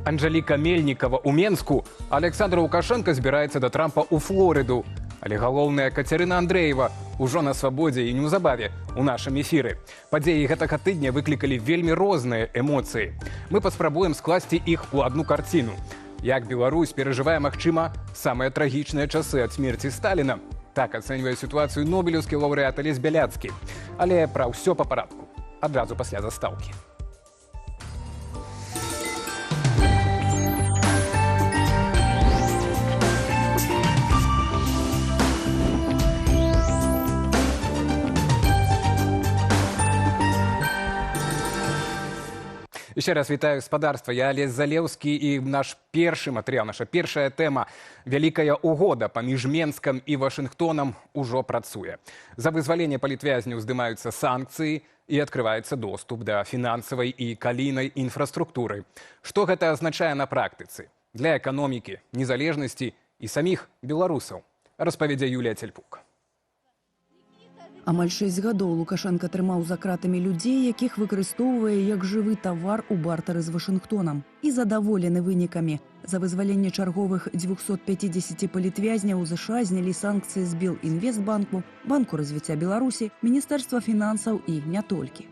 Анжеліка Мельнікова ў Менску, Александр Лукашенко збіраецца да Трампа ў Флорыду. Але галоўная Кацярына Андрэева ўжо на свабодзе і неўзабаве ў нашым эфіры. Падзеі гэтага тыдня выклікалі вельмі розныя эмоцыі. Мы паспрабуем скласці іх у адну карціну. Як Беларусь перажывае, магчыма, самыя трагічныя часы ад смерці Сталіна. Так ацэньвае сітуацыю нобелеўскі лаўрэат Алесь Бяляцкі. Але пра ўсё па парадку. Адразу пасля застаўкі. Еще раз вітаю гаспадарства. Я Алесь Залеўскі і наш першы матэрыял, наша першая тэма «Вялікая угода паміж Менскам і Вашынгтонам» ужо працуе. За вызваленне палітвязняў здымаюцца санкцыі і адкрываецца доступ да фінансавай і калійнай інфраструктуры. Што гэта азначае на практыцы? Для эканомікі, незалежнасці і саміх беларусаў. Распавядзе Юлія Цельпук. Амаль 6 гадоў Лукашенко трымаў за кратамі людзей, якіх выкарыстоўвае як жывы тавар у бартары з Вашынгтонам. І задаволены вынікамі. За вызваленне чарговых 250 палітвязняў ЗША знялі санкцыі з Белінвестбанку, Банку развіцця Беларусі, Міністэрства фінансаў і не толькі.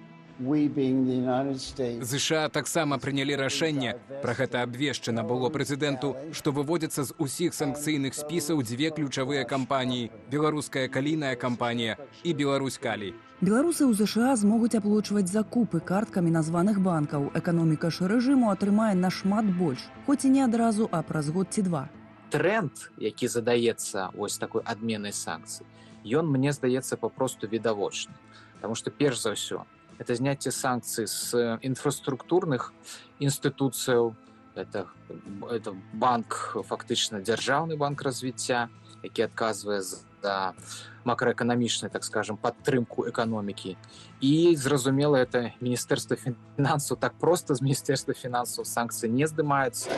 ЗША таксама прынялі рашэнне, пра гэта абвешчана было прэзідэнту, што выводзяцца з усіх санкцыйных спісаў дзве ключавыя кампаніі – беларуская калійная кампанія і Беларусь-Калій. Беларусы ў ЗША змогуць аплочваць закупы карткамі названых банкаў. Эканоміка ж рэжыму атрымае нашмат больш, хоць і не адразу, а праз год ці два. Тренд, які задаецца вось такой адменай санкцый, ён, мне здаецца, папросту відавочны. Таму што, перш за ўсё, это зняцце санкцый з інфраструктурных інстытуцыяў. Это банк, фактычна дзяржаўны банк развіцця, які адказвае за макраэканамічную, так скажем, падтрымку эканомікі. І, зразумела, это Міністэрства фінансаў. Так проста з Міністэрства фінансаў санкцыі не здымаюцца.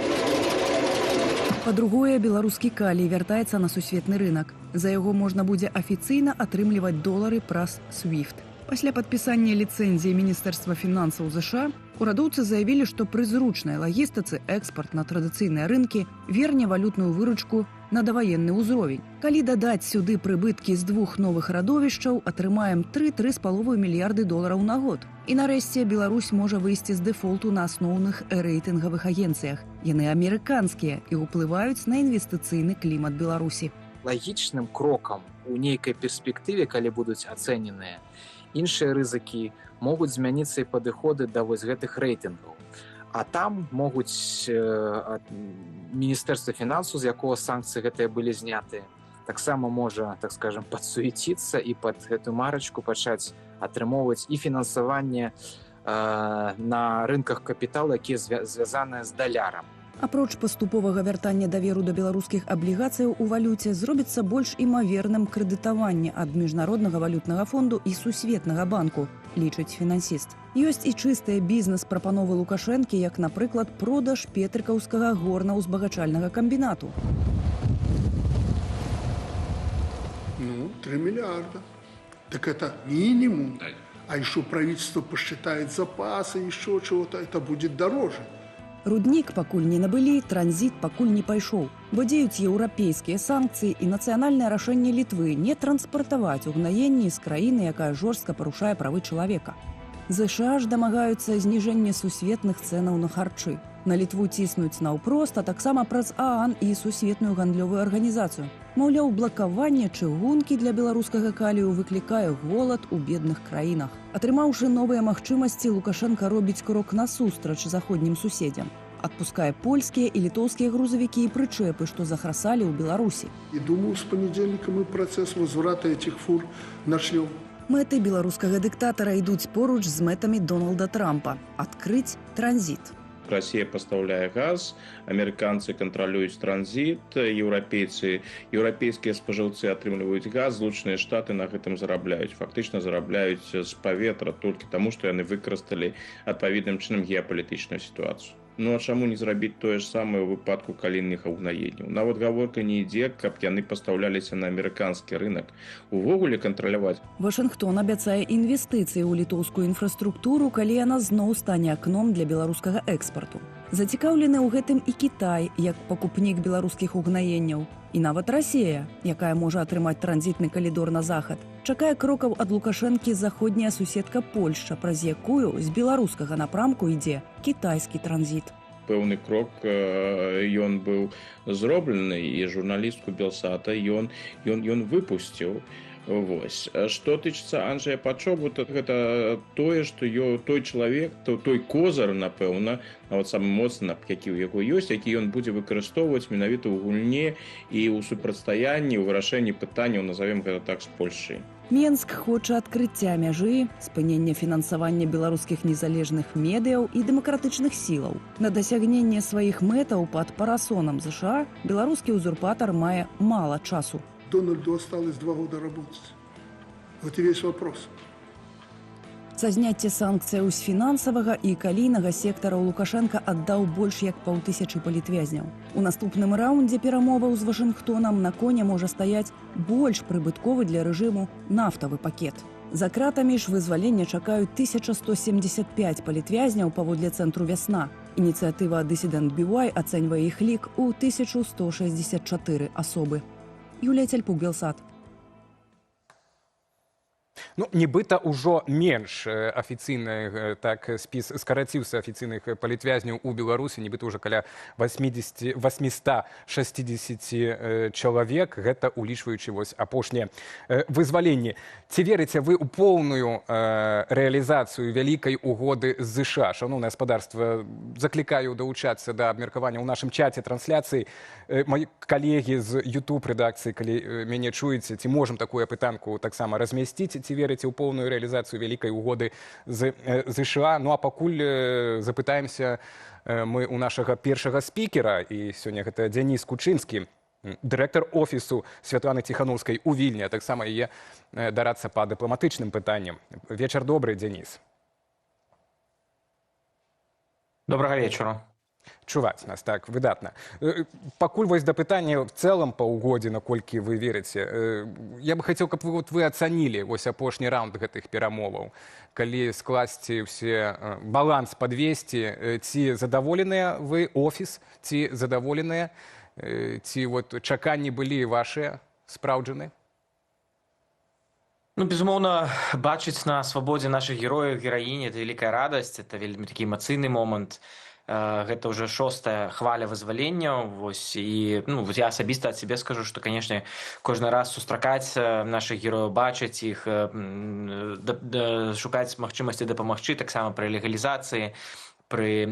Па-другое, беларускі калій вяртаецца на сусветны рынак. За яго можна будзе афіцыйна атрымліваць долары праз SWIFT. Пасля падпісання ліцэнзіі Міністэрства фінансаў ЗША урадоўцы заявілі, што пры зручнай лагістыцы экспарт на традыцыйныя рынкі верне валютную выручку на даваенны ўзровень. Калі дадаць сюды прыбыткі з двух новых радовішчаў, атрымаем 3,5 мільярды долараў на год. І нарэшце Беларусь можа выйсці з дэфолту на асноўных рэйтынгавых агенцыях. Яны амерыканскія і ўплываюць на інвестыцыйны клімат Беларусі. Лагічным крокам у нейкай перспектыве, калі будуць ацэненыя, іншыя рызыкі могуць змяніцца і падыходы да вось гэтых рэйтынгаў. А там могуць Міністэрства фінансаў, з якога санкцыі гэтыя былі знятыя, таксама можа, так скажем, падсуеціцца і пад гэту марачку пачаць атрымоўваць і фінансаванне на рынках капіталу, якія звязаныя з далярам. Апроч паступовага вяртання даверу да беларускіх аблігацыяў у валюце зробіцца больш імаверным крэдытаванне ад Міжнароднага валютнага фонду і Сусветнага банку, лічыць фінансіст. Ёсць і чыстыя бізнес-прапановы Лукашэнкі, як, напрыклад, продаж петрыкаўскага горна-узбагачальнага камбінату. 3 миллиарда. Так это минимум. А еще правительство посчитает запасы, еще чего-то, это будет дороже. Руднік пакуль не набылі, транзіт пакуль не пайшоў. Бо дзеюць еўрапейскія санкцыі і нацыянальнае рашэнне Літвы не транспартаваць угнаенні з краіны, якая жорстка парушае правы чалавека. ЗША ж дамагаюцца зніжэння сусветных цэнаў на харчы. На Літву ціснуць наўпрост, а таксама праз ААН і Сусветную гандлёвую арганізацыю. Маўляў, блакаванне чыгункі для беларускага калію выклікае голад у бедных краінах. Атрымаўшы новыя магчымасці, Лукашенко робіць крок насустрач заходнім суседзям. Адпускае польскія і літоўскія грузавікі і прычэпы, што захрасалі ў Беларусі. И думаю, с понедельника мы процесс возврата этих фур начнем. Мэты беларускага дыктатара ідуць поруч з мэтамі Дональда Трампа – адкрыць транзіт. Россия поставляе газ, американцы контролююць транзит, еўрапейскія спажыўцы атрымліваюць газ, Злучаныя Штаты на гэтым зарабляюць. Фактычна зарабляюць з паветра толькі таму, што яны выкарысталі адпаведным чынам геапалітычную сітуацыю. Ну а чаму не зрабіць тое ж самае ў выпадку калійных угнаенняў? Нават гаворка не ідзе, каб яны пастаўляліся на амерыканскі рынок. Увогуле кантраляваць. Вашынгтон абяцае інвестыцыі ў літоўскую інфраструктуру, калі яна зноў стане акном для беларускага экспарту. Зацікаўлены ў гэтым і Кітай, як пакупнік беларускіх угнаенняў. І нават Расія, якая можа атрымаць транзітны калідор на захад, чакае крокаў ад Лукашэнкі заходняя суседка Польшча, праз якую з беларускага напрамку ідзе кітайскі транзіт. Пэўны крок ён быў зроблены, і журналістку Белсата ён выпусціў. Вось. Што тычыцца Анджэя Пачобута, гэта тое, што той чалавек, той козыр, напэўна, нават самы моцны, які ў яго ёсць, які ён будзе выкарыстоўваць менавіта ў гульне і ў супрацьстаянні, ў вырашэнні пытанняў, назовем гэта так, з Польшай. Менск хоча адкрыцця мяжы, спынення фінансавання беларускіх незалежных медыяў і дэмакратычных сілаў. На дасягненне сваіх мэтаў пад парасонам ЗША беларускі ўзурпатар мае мала часу. Дональду осталось 2 года работать. Вот и весь вопрос. За зняцце санкцыяў з фінансавага і калійнага сектараў Лукашенка аддаў больш як 5000 палітвязняў. У наступным раўндзе перамоваў з Вашынгтонам на коне можа стаяць больш прыбытковы для рэжыму нафтавы пакет. За кратамі ж вызвалення чакаюць 1175 палітвязняў паводле цэнтру «Вясна». Ініцыятыва «Дысідэнт BY» ацэньвае іх лік у 1164 асобы. Юлія Цяльпук, Белсат. Ну, нібыта ўжо менш афіцыйны так спіс скараціўся афіцыйных палітвязняў у Беларусі, нібыта ўжо каля 860 чалавек, гэта улічваючы вось апошнія вызваленні. Ці верыце вы ў поўную рэалізацыю вялікай угоды з ЗША? Шановнае гаспадарства, заклікаю далучацца да абмеркавання ў нашым чаце трансляцыі. Мои калегі з YouTube-рэдакцыі, калі мяне чуеце, ці можам такую пытанку таксама размясціць, ці верыце ў поўную рэалізацыю вялікай угоды з ЗША? Ну а пакуль запытаемся мы ў нашага першага спікера, і сёння гэта Дзяніс Кучынскі, дырэктар офісу Святланы Ціхановскай у Вільні, а таксама яе дарадца па дыпламатычным пытанням. Вечар добры, Дзяніс. Добрага вечара. Чуваць нас, так, выдатна. Пакуль вось да пытання в цэлым па ўгодзе, наколькі вы верыце, я бы хацеў, каб вы ацанілі вось апошні раунд гэтых перамоваў. Калі скласці ўсе баланс падвесці, ці задаволеныя вы офіс, ці задаволеныя, ці вот чаканні былі вашыя спраўджаны? Ну, безумоўна, бачыць на свабодзе нашых герояў, гераінь, это вялікая радасць, это вельмі такі эмацыйны момант. Гэта ўжо 6-я хваля вызваленняў. І я асабіста ад сябе скажу, што, канешне, кожны раз сустракаць нашых герояў, бачыць іх, шукаць магчымасці дапамагчы, таксама пры легалізацыі, пры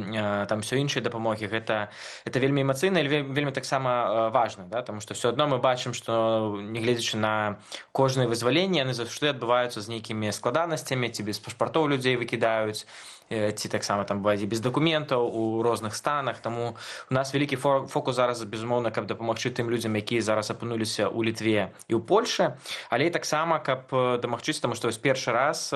там ўсё іншай дапамогі, гэта вельмі эмацыйна і вельмі таксама важна, да? Таму што ўсё адно мы бачым, што нягледзячы на кожнае вызваленне, яны заўжды адбываюцца з нейкімі складанасцямі, ці без пашпартоў людзей выкідаюць, ці таксама там бывае без дакументаў у розных станах. Таму у нас вялікі фокус зараз, безумоўна, каб дапамагчы тым людзям, якія зараз апынуліся ў Літве і ў Польшы, але і таксама каб дамагчыся, таму што вось першы раз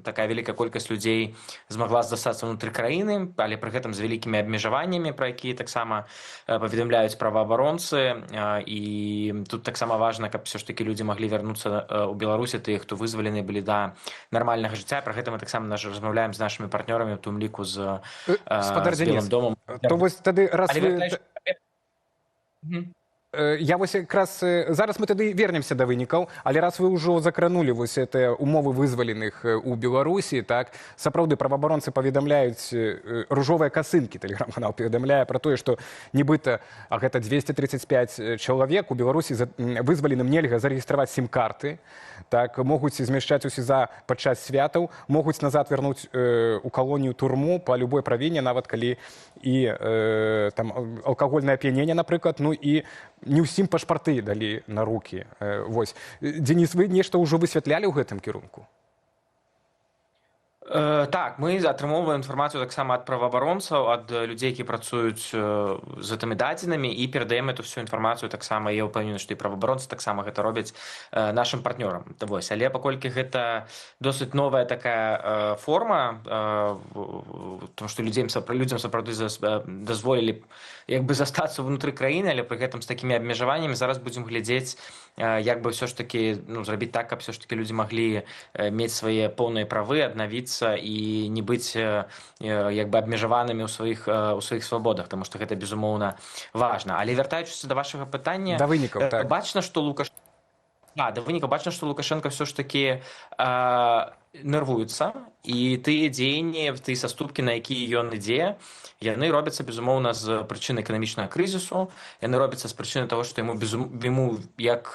такая вялікая колькасць людзей змагла застацца ўнутры краіны, але пры гэтым з вялікімі абмежаваннямі, пра якія таксама паведамляюць праваабаронцы. І тут таксама важна, каб ўсё ж такі людзі маглі вярнуцца ў Беларусі, тыя, хто вызвалены былі да нармальнага жыцця. Пра гэта мы таксама размаўляем з нашымі партнёрамі, у тым ліку з Белым домом. То вось тады раз вы... Я вось якраз зараз мы тады вернемся да вынікаў, але раз вы ўжо закранулі вось гэтыя умовы вызваленых у Беларусі, так, сапраўды праваабаронцы паведамляюць, ружовыя касынкі, тэлеграм-канал паведамляе пра тое, што нібыта гэта 235 чалавек у Беларусі вызваленым нельга зарэгістраваць сім-карты, так, могуць змяшчаць у СІЗА падчас святаў, могуць назад вярнуць у калонію турму па любой правіне, нават калі і там алкагольнае ап'яненне, напрыклад, ну і не ўсім пашпарты далі на рукі. Вось. Дзеніс, вы нешта ўжо высвятлялі ў гэтым кірунку? Так, мы атрымоўваем інфармацыю таксама ад праваабаронцаў, ад людзей, які працуюць з гэтымі дадзенымі, і перадаем эту всю інфармацыю таксама. Я ўпэўнены, што і праваабаронцы таксама гэта робяць нашым партнёрам. Але паколькі гэта досыць новая такая форма, тому што людзям сапраўды дазволілі як бы застацца ўнутры краіны, але пры гэтым з такімі абмежаваннямі зараз будзем глядзець, як бы ўсё ж такі зрабіць так, каб ўсё ж такі людзі маглі мець свае поўныя правы, аднавіцца расходзіцца і не быць як бы абмежаванымі ў сваіх свабодах, тому што гэта безумоўна важна. Але вяртаючыся да вашага пытання, Да вынікаў, так. бачна, што Лукашенко все ж таки нервуецца, і тыя дзеянні, тыя саступкі, на якія ён ідзе, яны робяцца безумоўна з прычыны эканамічнага крызісу, яны робяцца з прычыны того, што яму як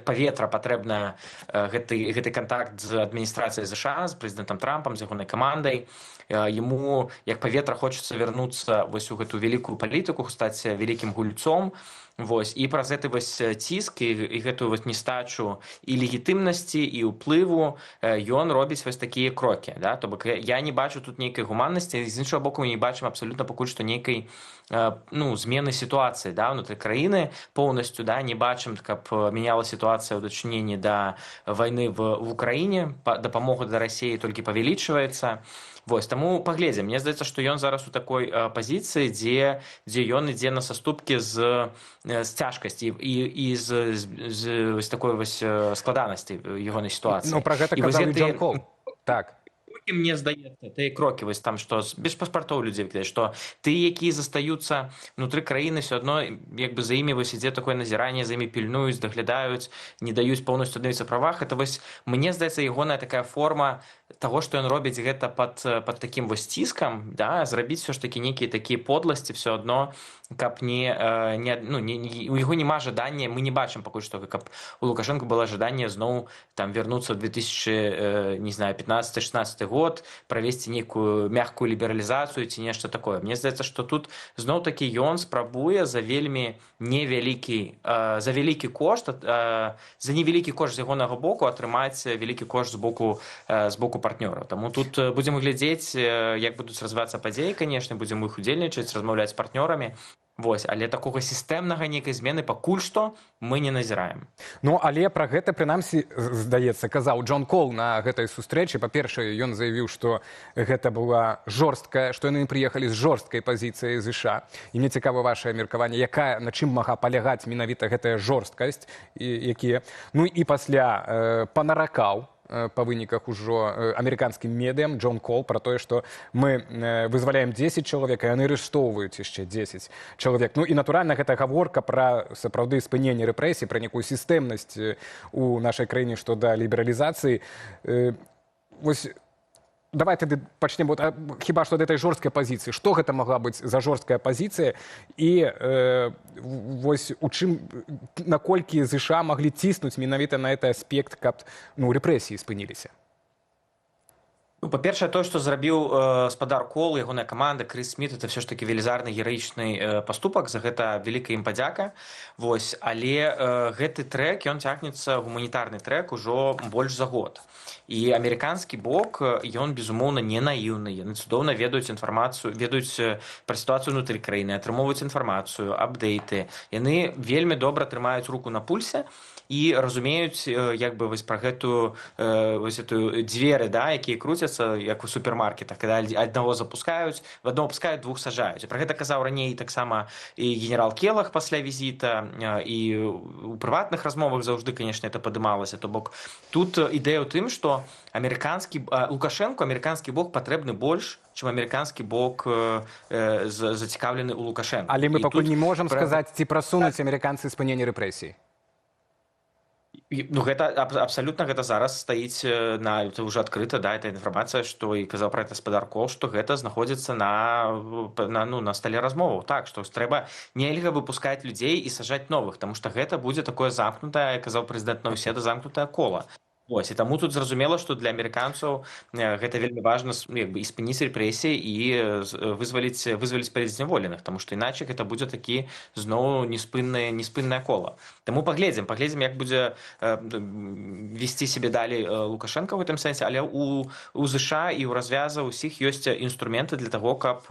паветра патрэбна гэты кантакт з адміністрацыяй ЗША, з прэзідэнтам Трампам, з ягонай камандай. Яму як паветра хочацца вярнуцца вось у гэту вялікую палітыку, стаць вялікім гульцом. Вось, і праз гэты вось ціск і гэтую вось нестачу і легітымнасці, і ўплыву ён робіць вось такія крокі. Да? То бок я не бачу тут нейкай гуманнасці, з іншага боку мы не бачым абсалютна пакуль што нейкай змены сітуацыі, да, ўнутры краіны поўнасцю, да, не бачым, каб мяняла сітуацыя ў дачыненні да вайны в Украіне, дапамога да Расіі толькі павялічваецца. Вось, таму паглядзім. Мне здаецца, што ён зараз у такой пазіцыі, дзе ён ідзе на саступкі з цяжкасці і з такой вось складанасці ягонай сітуацыі. Ну, пра гэта казаў і Джон Кол. Так. Мне здаецца, тыя крокі вось там, што без паспартоў людзей, што тыя, якія застаюцца внутры краіны, все адно як бы за імі вось ідзе такое назіранне, за імі пільнуюць, даглядаюць, не даюць поўнасцю аднавіцца правах. Это вось, мне здаецца, ягоная такая форма того, што ён робіць гэта пад такім вось ціскам, да, зрабіць все ж такі нейкія такія подласці все адно, каб у яго няма жадання, мы не бачым пакуль што, каб у Лукашенко было жаданне зноў там вярнуцца ў 2015-16 год, правесці нейкую мягкую лібералізацыю ці нешта такое. Мне здаецца, што тут зноў такі ён спрабуе за вельмі невялікі, за вялікі кошт, за невялікі кошт з ягонага боку атрымаць вялікі кошт з боку партнёраў. Таму тут будзем глядзець, як будуць развівацца падзеі, канешне, будзем іх удзельнічаць, размаўляць з партнёрамі. Вось, але такога сістэмнага нейкай змены пакуль што мы не назіраем. Ну, але пра гэта, прынамсі, здаецца, казаў Джон Кол на гэтай сустрэчы. Па-першае, ён заявіў, што гэта была жорсткая, што яны прыехалі з жорсткай пазіцыяй ЗША. І мне цікава вашае меркаванне, на чым мага палягаць менавіта гэтая жорсткасць, якія... Ну і пасля панаракаў по выніках ужо амерыканскім медыям Джон Кол пра тое, што мы вызваляем 10 чалавек, а яны арыштоўваюць яшчэ 10 чалавек. Ну і натуральна гэта гаворка пра сапраўды спыненне рэпрэсій, пра некую сістэмнасць у нашай краіне што да лібералізацыі. Вось давай тады пачнем хіба што ад этой жорсткай пазіцыі. Што гэта магла быць за жорсткая пазіцыя і вось у чым, наколькі ЗША маглі ціснуць менавіта на гэты аспект, каб рэпрэсіі спыніліся? Па-першае, тое, што зрабіў спадар Кол, ягоная каманда, Крыс Сміт, это все ж таки велізарны гераічны паступак, за гэта вялікая ім падзяка. Вось, але гэты трэк, ён цягнецца, гуманітарны трэк, ужо больш за год. І амерыканскі бок, ён, безумоўна, не наіўны. Яны цудоўна ведаюць інфармацыю, ведаюць пра сітуацыю ўнутры краіны, атрымоўваюць інфармацыю, апдейты. Яны вельмі добра трымаюць руку на пульсе і разумеюць як бы вось пра гэтую дзверы, да, якія круцяцца як у супермаркетах, калі аднаго запускаюць, в аднаго пускаюць, двух сажаюць. Пра гэта казаў раней таксама і генерал Келах пасля візіта, і у прыватных размовах заўжды, канешне, это падымалася. То бок тут ідэя ў тым, што Лукашенко, амерыканскі бок патрэбны больш, чым амерыканскі бок зацікаўлены ў Лукашенко. Але мы пакуль не можам сказаць, ці прасунуць амерыканцы спыненне рэпрэсій. Ну, гэта абсалютна гэта зараз стаіць на ўжо адкрыта, да, эта інфармацыя, што і казаў пра гэта спадар Кол, што гэта знаходзіцца на стале размоваў. Так, што трэба нельга выпускаць людзей і сажаць новых, таму што гэта будзе такое замкнутае, казаў прэзідэнт Наўседа, замкнутае кола. Вось, і таму тут зразумела, што для амерыканцаў гэта вельмі важна і спыніць рэпрэсіі і вызваліць палітзняволеных, таму што іначай гэта будзе такі зноў неспыннае кола. Таму паглядзім, як будзе весці сябе далей Лукашенко ў гэтым сэнсе, але у ЗША і ў развяза ўсіх ёсць інструменты для таго, каб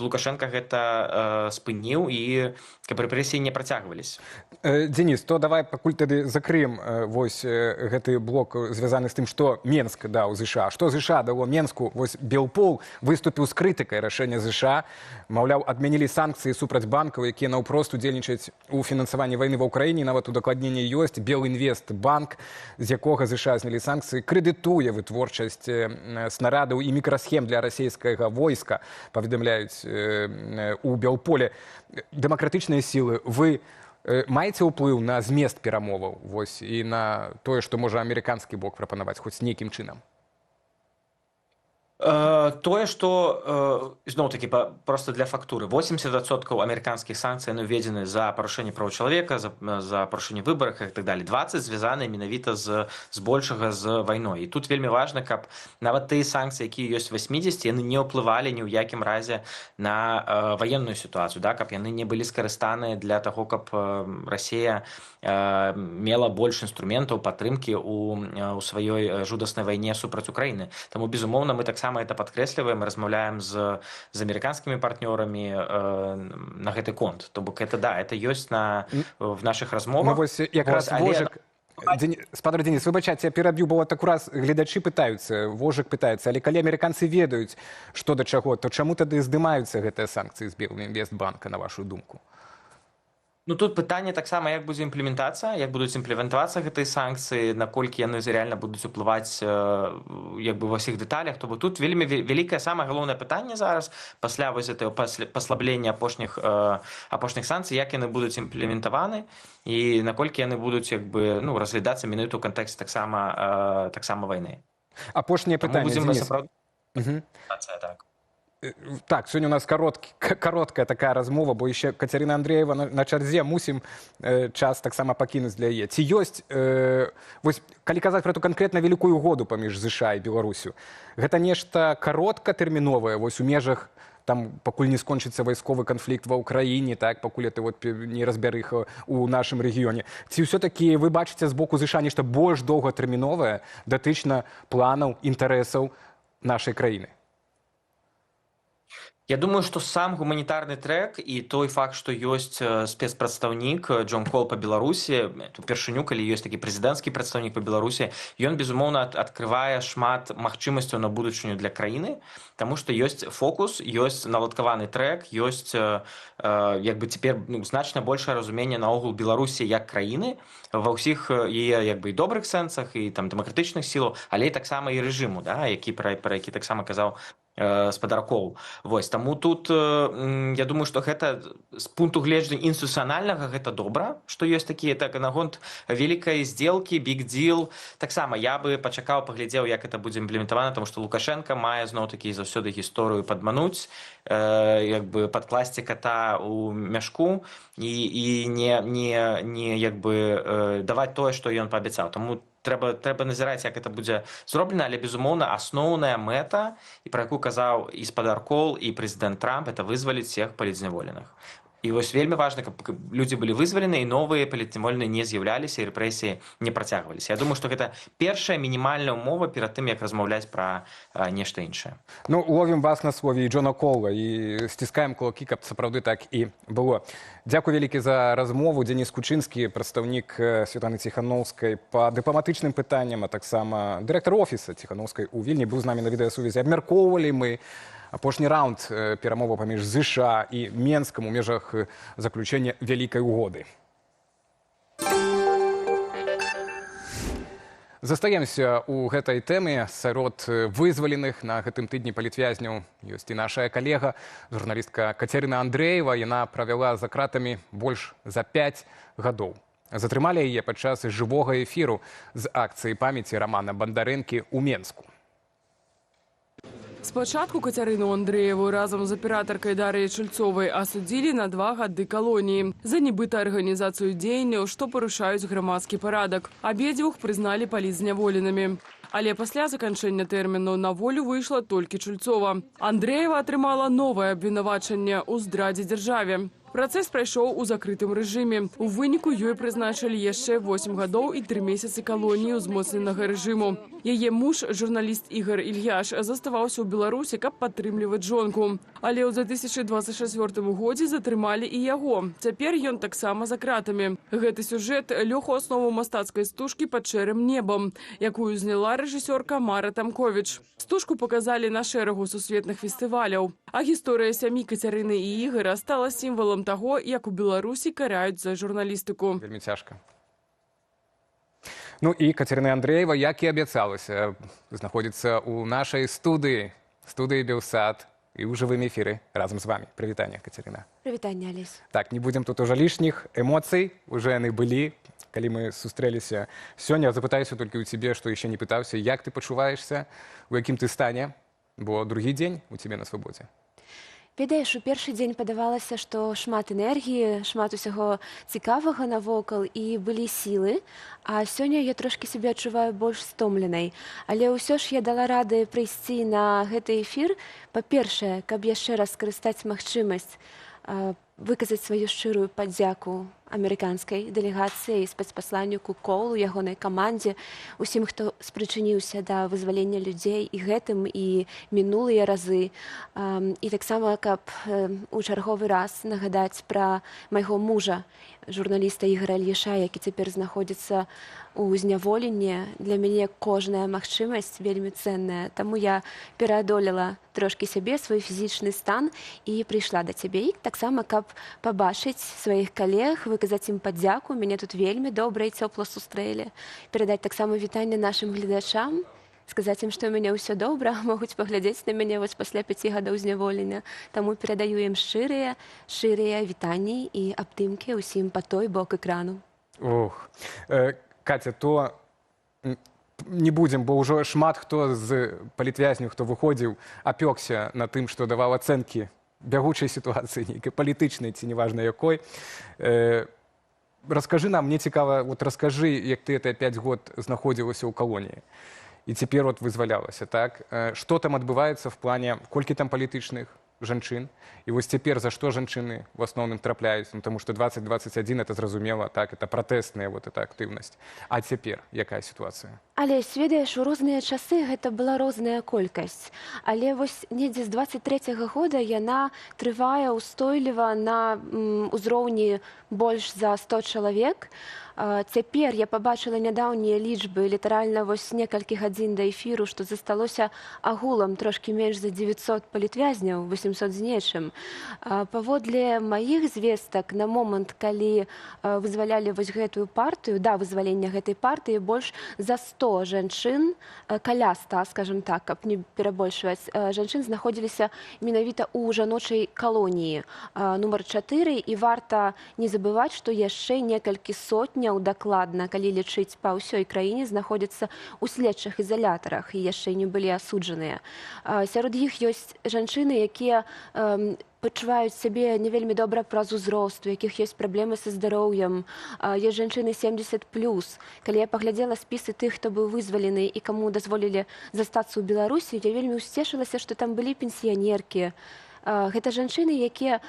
Лукашенко гэта спыніў і каб рэпрэсіі не працягваліся. Денис, то давай пакуль тады закрыем вось гэты блок звязаны з тым, што Менск даў ЗША. Што ЗША дало Менску? Вось Белпол выступіў з крытыкай рашэння ЗША. Маўляў, адмянілі санкцыі супраць банкаў, якія наўпрост удзельнічаюць у фінансаванні вайны ва ўкраіне. Нават удакладненне ёсць. Белінвест банк, з якога ЗША знялі санкцыі, крэдытуе вытворчасць снарадаў і мікрасхем для расійскага войска, паведамляюць у Белполе. Дэмакратычныя сілы, вы маеце ўплыў на змест перамоваў вось, і на тое, што можа амерыканскі бок прапанаваць хоць нейкім чынам? Тое, што, зноў-такі, проста для фактуры, 80% амерыканскіх санкцый уведзены за парушэнне праў чалавека, за парушэнне выбарах і так далее. 20 звязаны менавіта збольшага з вайной. І тут вельмі важна, каб нават тыя санкцыі, якія ёсць 80, яны не ўплывалі ні ў якім разе на ваенную сітуацыю, да? Каб яны не былі скарыстаныя для таго, каб Расія мела больш інструментаў падтрымкі ў сваёй жудаснай вайне супраць Украіны. Таму, безумоўна, мы таксама это падкрэсліваем, размаўляем з амерыканскімі партнёрамі на гэты конт. То бок это, да, это ёсць в нашых размовах. Ну, вось якраз Вожык... Спадар Денис, выбачайце, я пераб'ю, бо так раз гледачы пытаюцца, Вожык пытаецца, але калі амерыканцы ведаюць, што да чаго, то чаму тады здымаюцца гэтыя санкцыі з Белінвестбанка, на вашу думку? Ну, тут пытанне таксама, як будзе імплементацыя, як будуць імплементавацца гэтыя санкцыі, наколькі яны реально будуць уплываць як бы ва ўсіх дэталях. То тут вельмі вялікае, самае галоўнае пытанне зараз, пасля вось гэтага паслаблення апошніх санкцый, як яны будуць імплементаваны і наколькі яны будуць як бы, ну, разглядацца менавіта ў кантэксце таксама вайны. Апошняе пытанне, Денис. Так. Так, сёння у нас кароткая такая размова, бо яшчэ Кацярына Андрэева на чарзе, мусім час таксама пакінуць для яе. Ці ёсць, вось, калі казаць пра ту канкрэтна вялікую угоду паміж ЗША і Беларусю, гэта нешта кароткатэрміновае, вось у межах, там, пакуль не скончыцца вайсковы канфлікт ва ўкраіне, так, пакуль это вот не разбярыха у нашым рэгіёне. Ці ўсё-такі вы бачыце з боку ЗША нешта больш доўгатэрміновае датычна планаў, інтарэсаў нашай краіны? Я думаю, што сам гуманітарны трэк і той факт, што ёсць спецпрадстаўнік Джон Кол па Беларусі, упершыню, калі ёсць такі прэзідэнцкі прадстаўнік па Беларусі, ён, безумоўна, адкрывае шмат магчымасцяў на будучыню для краіны, таму што ёсць фокус, ёсць наладкаваны трэк, ёсць як бы цяпер значна большае разуменне наогул Беларусі як краіны ва ўсіх яе як бы і добрых сэнсах, і там дэмакратычных сілаў, але і таксама і рэжыму, да, пра які таксама казаў спадар Кол. Вось, таму тут, я думаю, што гэта з пункту гледжання інстытуцыянальнага гэта добра, што ёсць такія, так, нагонт вялікай здзелкі, big deal. Таксама я бы пачакаў, паглядзеў, як гэта будзе імплементавана, таму што Лукашенка мае зноў-такі заўсёды гісторыю падмануць, як бы падкласці ката ў мяшку і не як бы даваць тое, што ён паабяцаў. Таму трэба назіраць, як это будзе зроблена, але, безумоўна, асноўная мэта, і пра якую казаў і спадар Кол, і прэзідэнт Трамп, это вызваліць всех палітзняволеных. І вось вельмі важна, каб людзі былі вызвалены, і новыя палітзняволеныя не з'яўляліся, і рэпрэсіі не працягваліся. Я думаю, што гэта першая мінімальная ўмова перад тым, як размаўляць пра нешта іншае. Ну, ловім вас на слове і Джона Кола, і сціскаем кулакі, каб сапраўды так і было. Дзякуй вялікі за размову. Дзеніс Кучынскі, прадстаўнік Святланы Ціханаўскай па дыпламатычным пытанням, а таксама дырэктар офіса Ціханаўскай у Вільні, быў з намі на відэасувязі. Абмяркоўвалі мы апошні раунд перамоваў паміж ЗША і Менскам у межах заключэння вялікай угоды. Застаемся ў гэтай тэме. Сярод вызваленых на гэтым тыдні палітвязняў ёсць і наша калега, журналістка Кацярына Андрэева. Яна правяла за кратамі больш за 5 гадоў. Затрымалі яе падчас жывога эфіру з акцыі памяці Рамана Бандарэнкі ў Менску. Спачатку Кацярыну Андрэеву разам з аператаркай Дар'яй Чульцовай асудзілі на 2 гады калоніі за нібыта арганізацыю дзеянняў, што парушаюць грамадскі парадак. Абедзвюх прызналі палітзняволенымі. Але пасля заканчэння тэрміну на волю выйшла толькі Чульцова. Андрэева атрымала новае абвінавачанне ў здрадзе дзяржаве. Працэс прайшоў у закрытым рэжыме. У выніку ёй прызначылі яшчэ 8 гадоў і 3 месяцы калоніі ўзмоцненага рэжыму. Яе муж, журналіст Ігор Ільяш, заставаўся ў Беларусі, каб падтрымліваць жонку. Але ў 2024 годзе затрымалі і яго. Цяпер ён таксама за кратамі. Гэты сюжэт лёг у аснову мастацкай стужкі «Пад шэрым небам», якую зняла рэжысёрка Мара Тамковіч. Стужку паказалі на шэрагу сусветных фестываляў. А гісторыя сям'і Кацярыны і Ігара стала сімвалам таго, як у Беларусі караюць за журналістыку. Вельмі цяжка. Ну і Кацярына Андрэева, як і абяцалася, знаходзіцца ў нашай студыі «Белсат» і ў жывым эфіры разам з вами. Прывітанне, Кацярына. Прывітанне, Алесь. Так, не будзем тут ужо лішніх эмоцый, уже яны былі, калі мы сустрэліся сёння. Запытаюся толькі ў цябе, што яшчэ не пытаўся, як ты пачуваешся, у якім ты стане, бо другі дзень у цябе на свабодзе. Ведаеш, у першы дзень падавалася, што шмат энергіі, шмат усяго цікавага навокал і былі сілы, а сёння я трошкі сябе адчуваю больш стомленай. Але ўсё ж я дала рады прыйсці на гэты эфір, па-першае, каб яшчэ раз скарыстаць магчымасць выказаць сваю шчырую падзяку амерыканскай дэлегацыі і спецпасланніку Коулу, ягонай камандзе, усім, хто спрычыніўся да вызвалення людзей і гэтым, і мінулыя разы. І таксама, каб у чарговы раз нагадаць пра майго мужа, журналіста Ігара Ільяша, які цяпер знаходзіцца ў зняволенні. Для мяне кожная магчымасць вельмі ценная. Таму я пераадолела трошкі сябе, свой фізічны стан і прыйшла да цябе. І таксама, каб пабачыць сваіх калег, выказаць ім падзяку. Мяне тут вельмі добра і цёпла сустрэлі. Перадаць таксама вітанне нашым гледачам, сказаць ім, што ў мяне ўсё добра, могуць паглядзець на мяне вось пасля 5 гадоў зняволення. Таму перадаю ім шчырыя вітанні і абдымкі ўсім па той бок экрану. Ох, Катя, то не будзем, бо ўжо шмат хто з палітвязняў, хто выходзіў, апёкся на тым, што даваў ацэнкі бягучай сітуацыі, нейкай палітычнай ці неважна якой. Раскажы нам, мне цікава, раскажы, як ты гэтыя 5 год знаходзілася ў калоніі і цяпер вызвалялася, так? Што там адбываецца в плане, колькі там палітычных жанчын? І вось цяпер за што жанчыны в асноўным трапляюць? Ну, таму што 2021 это зразумела, так, это пратэсная эта актыўнасць. А цяпер якая сітуацыя? Але, ведаеш, у розныя часы гэта была розная колькасць. Але вось недзе з 23-го года яна трывае ўстойліва на ўзроўні больш за 100 чалавек. Цяпер я пабачыла нядаўнія лічбы, літаральна вось некалькі гадзін да эфіру, што засталося агулам трошкі менш за 900 палітвязняў, 800 з нечым. Паводле маіх звестак, на момант, калі вызвалялі вось гэтую партыю, да вызвалення гэтай партыі, больш за 100 жанчын, каля 100, скажем так, каб не перабольшваць, жанчын знаходзіліся менавіта ў жаночай калоніі нумар 4, і варта не забываць, што яшчэ некалькі сотняў дакладна, калі лічыць па ўсёй краіне, знаходзяцца ў следчых ізалятарах і яшчэ не былі асуджаныя. Сярод іх ёсць жанчыны, якія пачуваюць сябе не вельмі добра праз узрост, у якіх ёсць праблемы са здароўем, ёсць жанчыны 70+. Калі я паглядзела спісы тых, хто быў вызвалены і каму дазволілі застацца ў Беларусі, я вельмі ўсцешылася, што там былі пенсіянеркі. Гэта жанчыны, якія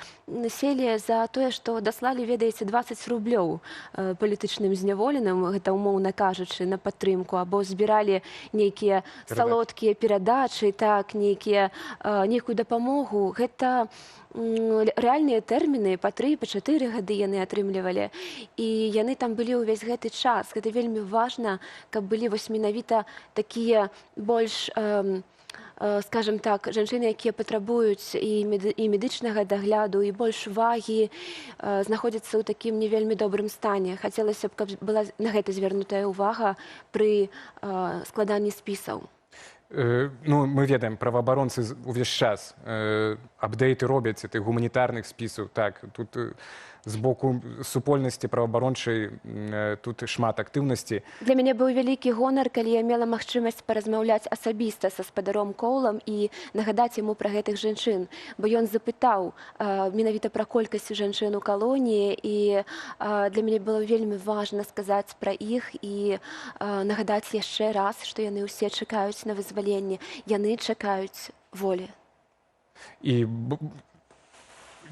селі за тое, што даслалі, ведаеце, 20 рублёў палітычным зняволеным, гэта умоўна кажучы, на падтрымку, або збіралі нейкія салодкія перадачы, так, нейкую дапамогу. Гэта рэальныя тэрміны, па 3, па 4 гады яны атрымлівалі. І яны там былі ўвесь гэты час. Гэта вельмі важна, каб былі вось менавіта такія больш скажем так, жанчыны, якія патрабуюць і медычнага дагляду, і больш увагі, знаходзяцца ў такім не вельмі добрым стане. Хацелася б, каб была на гэта звярнутая ўвага пры складанні спісаў. Ну, мы ведаем, праваабаронцы увесь час апдейты робяць гэтых гуманітарных спісаў. Так, тут з боку супольнасці праваабарончай тут шмат актыўнасці. Для мяне быў вялікі гонар, калі я мела магчымасць паразмаўляць асабіста са спадаром Коулам і нагадаць яму пра гэтых жанчын. Бо ён запытаў менавіта пра колькасць жанчын у калоніі, і для мяне было вельмі важна сказаць пра іх і нагадаць яшчэ раз, што яны ўсе чакаюць на вызваленне. Яны чакаюць волі. І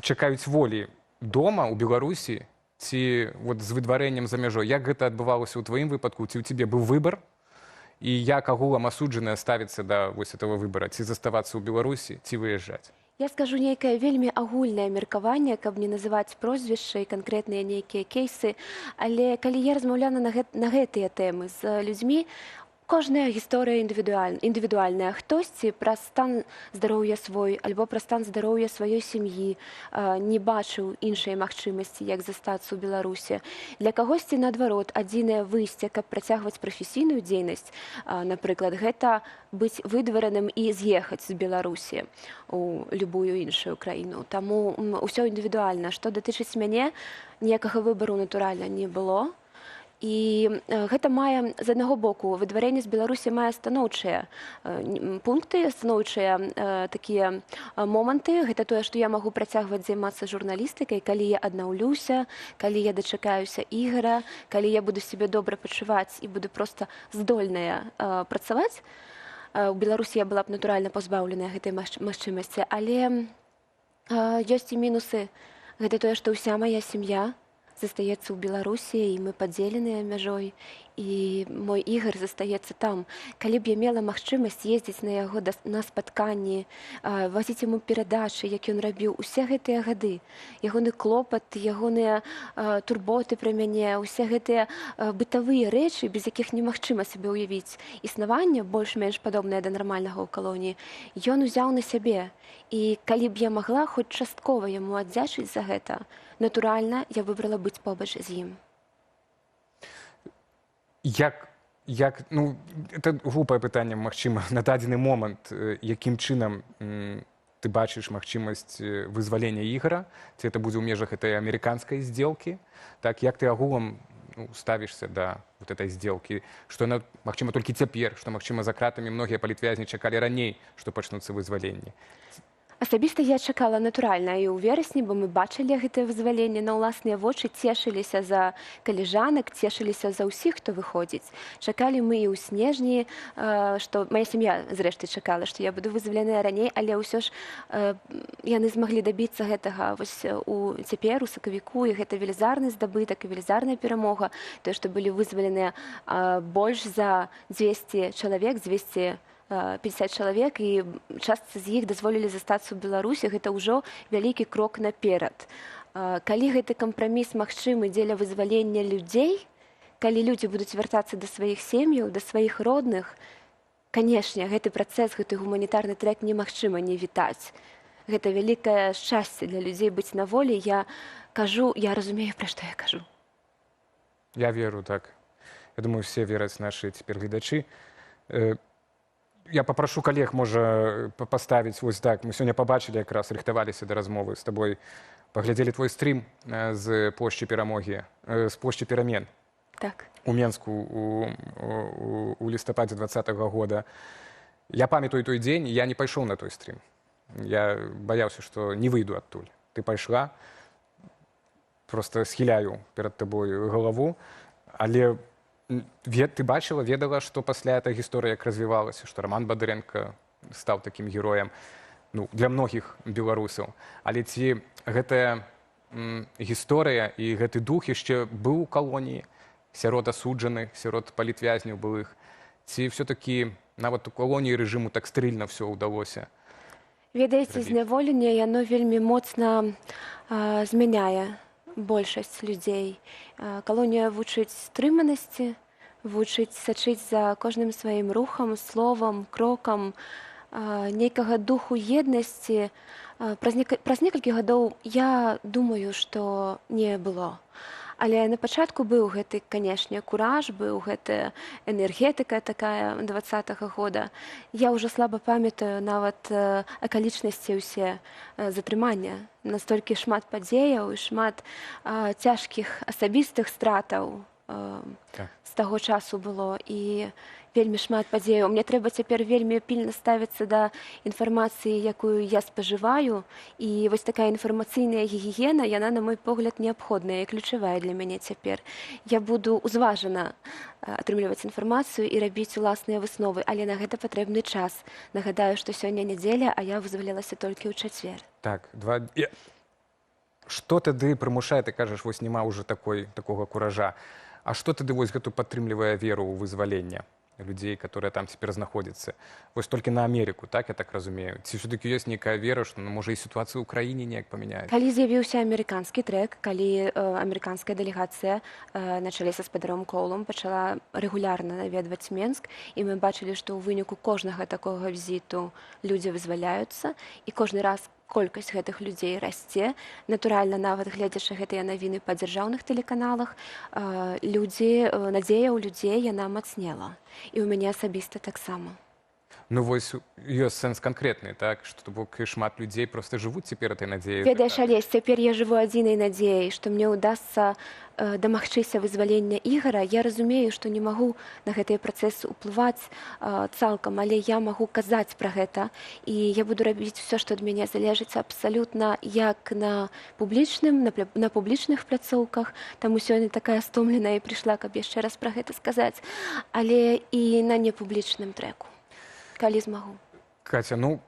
чакаюць волі дома, у Беларусі, ці з выдварэннем за мяжой? Як гэта адбывалася ў тваім выпадку? Ці ў цябе быў выбар? і як агулам асуджаныя ставяцца да вось этого выбара, ці заставацца ў Беларусі, ці выязджаць? Я скажу нейкае вельмі агульнае меркаванне, каб не называць прозвішчы і канкрэтныя нейкія кейсы, але калі я размаўляла на гэтыя тэмы з людзьмі, кожная гісторыя індывідуальная. Хтосьці праз стан здароўя свой альбо праз стан здароўя сваёй сям'і не бачыў іншай магчымасці, як застацца ў Беларусі. Для кагосьці, наадварот, адзінае выйсце, каб працягваць прафесійную дзейнасць, напрыклад, гэта быць выдвараным і з'ехаць з Беларусі у любую іншую краіну. Таму ўсё індывідуальна. Што датычыць мяне, ніякага выбару, натуральна, не было. І гэта мае, з аднаго боку, выдварэнне з Беларусі мае станоўчыя пункты, станоўчыя такія моманты. Гэта тое, што я магу працягваць займацца журналістыкай, калі я аднаўлюся, калі я дачакаюся Ігара, калі я буду сябе добра пачуваць і буду проста здольная працаваць. У Беларусі я была б натуральна пазбаўленая гэтай магчымасці, але ёсць і мінусы. Гэта тое, што ўся мая сям'я застаецца ў Беларусі, і мы падзеленыя мяжой, і мой Ігар застаецца там. Калі б я мела магчымасць ездзіць на яго на спатканні, вазіць яму перадачы, як ён рабіў усе гэтыя гады, ягоны клопат, ягоныя турботы пра мяне, усе гэтыя бытавыя рэчы, без якіх немагчыма сабе ўявіць існаванне, больш-менш падобнае да нармальнага ў калоніі, ён узяў на сябе. І калі б я магла хоць часткова яму аддзячыць за гэта, натуральна, я выбрала быць побач з ім. Ну, это глупае пытанне, магчыма, на дадзены момант, якім чынам ты бачыш магчымасць вызвалення Ігара, ці это будзе ў межах этой амерыканскай здзелкі, так, як ты агулам ставішся да вот этой здзелкі, што яна, магчыма, толькі цяпер, што, магчыма, за кратамі многія палітвязні чакалі раней, што пачнуцца вызваленні. Асабіста я чакала натуральна і ў верасні, бо мы бачылі гэтае вызваленне, на ўласныя вочы цешыліся за каліжанак, цешыліся за ўсіх, хто выходзіць. Чакалі мы і ў снежні, што мая сям'я, зрэшты, чакала, што я буду вызваленая раней, але ўсё ж яны змаглі дабіцца гэтага вось цяпер, у сакавіку, і гэта велізарны здабытак і велізарная перамога. Тое, што былі вызваленыя больш за 200 чалавек, 250 чалавек, і частцы з іх дазволілі застацца ў Беларусі, гэта ўжо вялікі крок наперад. Калі гэты кампраміс магчымы дзеля вызвалення людзей, калі людзі будуць вяртацца да сваіх сем'яў, да сваіх родных, канешне, гэты працэс, гэты гуманітарны трэк немагчыма не вітаць. Гэта вялікае шчасце для людзей быць на волі. Я разумею, пра што я кажу. Я веру, так. Я думаю, все вераць нашы цяпер гледачы. Я попрошу коллег, можа, поставить вось так. Мы сегодня побачили, якраз рыхтаваліся да размовы з тобой. Паглядзелі твой стрим з плошчы Перамогі, з плошчы Перамен. Так. У Менску у лістападзе 2020 года. Я памятаю той дзень, я не пайшоў на той стрим. Я баяўся, што не выйду адтуль. Ты пайшла, просто схіляю перад табой галаву, але ты бачыла, ведала, што пасля эта гісторыя як развівалася, што Роман Бадарэнка стаў такім героем, ну, для многіх беларусаў. Але ці гэтая гісторыя і гэты дух яшчэ быў у калоніі, сярод асуджаных, сярод палітвязняў былых? Ці ўсё-такі нават у калоніі рэжыму так стрыльна ўсё ўдалося? Ведаеце, зняволенне, яно вельмі моцна змяняе большасць людзей. Калонія вучыць стрыманасці, вучыць сачыць за кожным сваім рухам, словам, крокам, нейкага духу еднасці. Праз некалькі гадоў я думаю, што не было. Але на пачатку быў гэты, канешне, кураж, быў гэтая энергетыка такая 2020 года. Я ўжо слаба памятаю нават акалічнасці ўсе затрымання. Настолькі шмат падзеяў і шмат цяжкіх асабістых стратаў з таго часу было. І вельмі шмат падзеяў. Мне трэба цяпер вельмі пільна ставіцца да інфармацыі, якую я спажываю. І вось такая інфармацыйная гігіена, яна, на мой погляд, неабходная і ключавая для мяне цяпер. Я буду ўзважана атрымліваць інфармацыю і рабіць уласныя высновы, але на гэта патрэбны час. Нагадаю, што сёння нядзеля, а я вызвалілася толькі ў чацвер. Так, што тады прымушае, ты кажаш, вось няма ўжо такога куража. А што тады вось гэту падтрымлівае веру ў вызваленне? людей, которые там теперь находятся. Вот только на Америку, так я так разумею. Ці все-таки есть некая вера, что, ну, может, и ситуация в Украине неяк поменяется. Калі з'явіўся амерыканскі трэк, калі амерыканская дэлегацыя на чале са спадаром Коулам пачала рэгулярна наведваць Менск, і мы бачылі, што ў выніку кожнага такога візіту людзі вызваляюцца, і кожны раз колькасць гэтых людзей расце. Натуральна, нават гледзячы гэтыя навіны па дзяржаўных тэлеканалах, надзея ў людзей яна мацнела. І ў мяне асабіста таксама. Ну, вось ёсць сэнс канкрэтны, так? Што бок шмат людзей просто жывуць цяпер этой надзеяй. Ведаеш, Алесь, цяпер я жыву адзінай надзеяй, што мне ўдасца дамагчыся вызвалення Ігара. Я разумею, што не магу на гэты працэс уплываць цалкам, але я магу казаць пра гэта. І я буду рабіць все, што ад мяне залежыць абсалютна як на публічных пляцоўках. Таму сёння такая стомленая і прыйшла, каб яшчэ раз пра гэта сказаць, але і на непублічным трэку, калі змагу. Катя, ну,